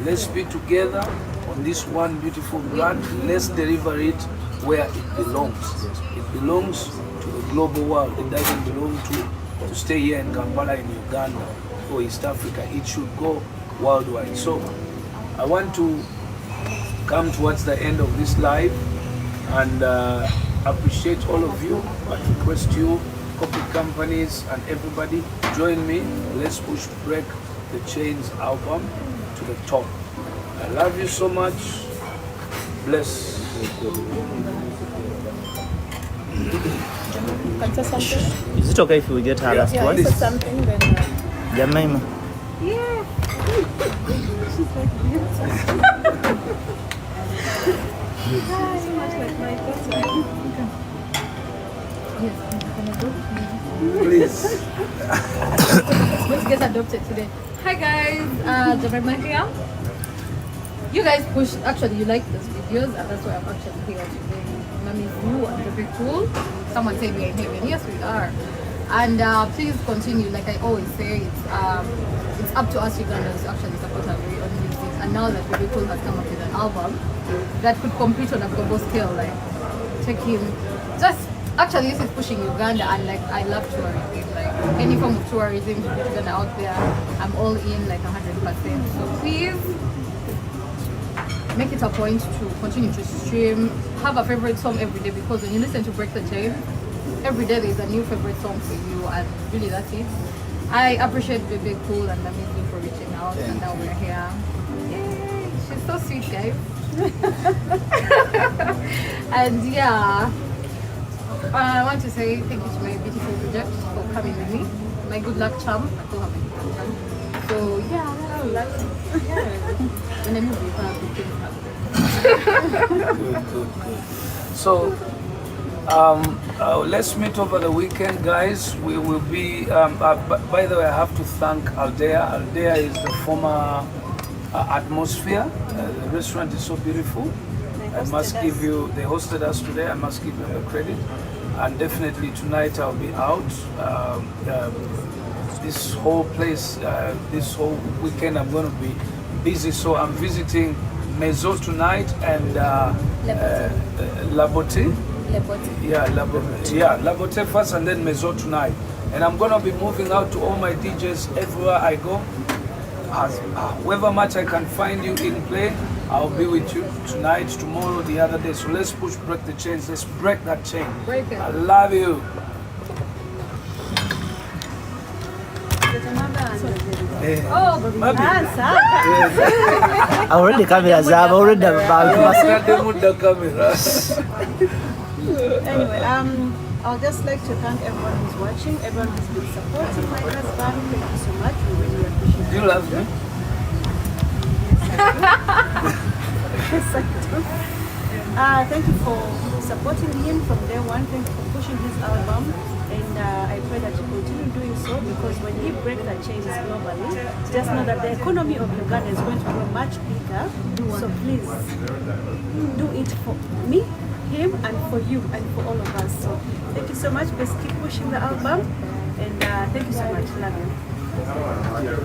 Let's be together on this one beautiful brand. Let's deliver it where it belongs. It belongs to the global world. It doesn't belong to stay here in Kampala, in Uganda, or East Africa. It should go worldwide. So I want to come towards the end of this live and appreciate all of you, but request you, corporate companies and everybody, join me. Let's push Break the Chains album to the top. I love you so much. Bless. Is it okay if we get her last one? Something then. Jemima. Yeah. Please. Let's get adopted today. Hi guys, Jemima here. You guys pushed, actually you like these videos, and that's why I'm actually here today. Mommy's new and very cool. Someone said we are here, and yes we are. And please continue. Like I always say, it's up to us Ugandans to actually support our very own music. And now that Bebe has come up with an album that could compete on a global scale, like take him just. Actually, this is pushing Uganda, and like I love tourism. Like any form of tourism to Uganda out there, I'm all in like 100%. So please make it a point to continue to stream. Have a favorite song every day, because when you listen to Break the Chain, every day there's a new favorite song for you, and really that's it. I appreciate Bebe Cool and Amazing for reaching out, and now we're here. Yay! She's so sweet, guys. And yeah. I want to say thank you to my beautiful project for coming with me. My good luck charm. I still have my good luck charm. So yeah, that's when I move Good. So let's meet over the weekend, guys. We will be. By the way, I have to thank Aldea. Aldea is the former Atmosphere. The restaurant is so beautiful. I must give you. They hosted us today. I must give them the credit. And definitely tonight I'll be out. This whole place, this whole weekend I'm going to be busy. So I'm visiting Maison tonight and Labote. Yeah, Labote first and then Maison tonight. And I'm going to be moving out to all my DJs everywhere I go. However much I can find you in play, I'll be with you tonight, tomorrow, the other day. So let's break the chains. Let's break that chain. Break it. I love you. Oh, I already cameras. I've already about. Anyway, I'll just like to thank everyone who's watching, everyone who's been supporting my husband. Thank you so much. We really appreciate it. Do you love me? Yes, I do. Thank you for supporting him from day one. Thank you for pushing his album. And I pray that you continue doing so, because when he breaks the chains globally, just know that the economy of Uganda is going to grow much bigger. So please do it for me, him, and for you, and for all of us. So thank you so much. Let's keep pushing the album. And thank you so much. Love you.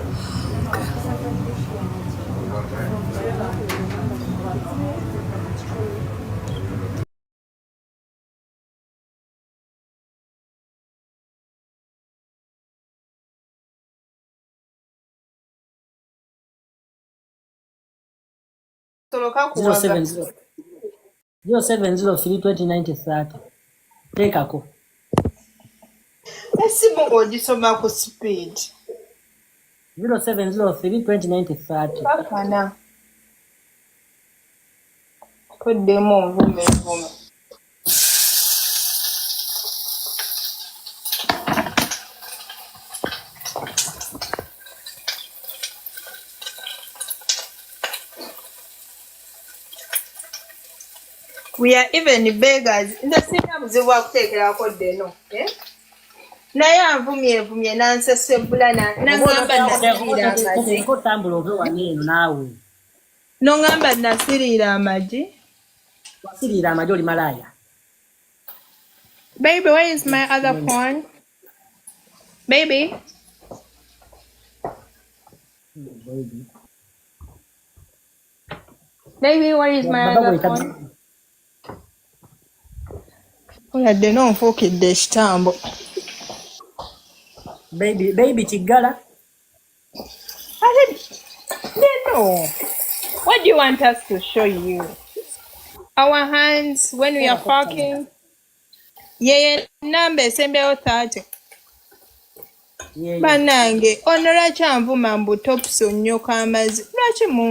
070-320-9030. Tekako. Esimu ogisoma ku speed. 070-320-9030. Bakana. Koddemu nvume. We are even beggars. Ndasinga muzibu wa kuteekerako ddeno. Naye anvumye nansesebula nangamba nasirira amagi. Kotambula ove waneeno naawe. Nongamba nasirira amagi. Wasirira amagi oli malaya. Baby, where is my other phone? Baby. Baby, where is my other phone? Oladde n'onfuukidde ekitambo. Baby Chigala. No. What do you want us to show you? Our hands when we are fucking. Yeye namba esembeyo 30. Banange, ono lwaki anvuma mbu topusi onnyoka amazzi? Lwaki mu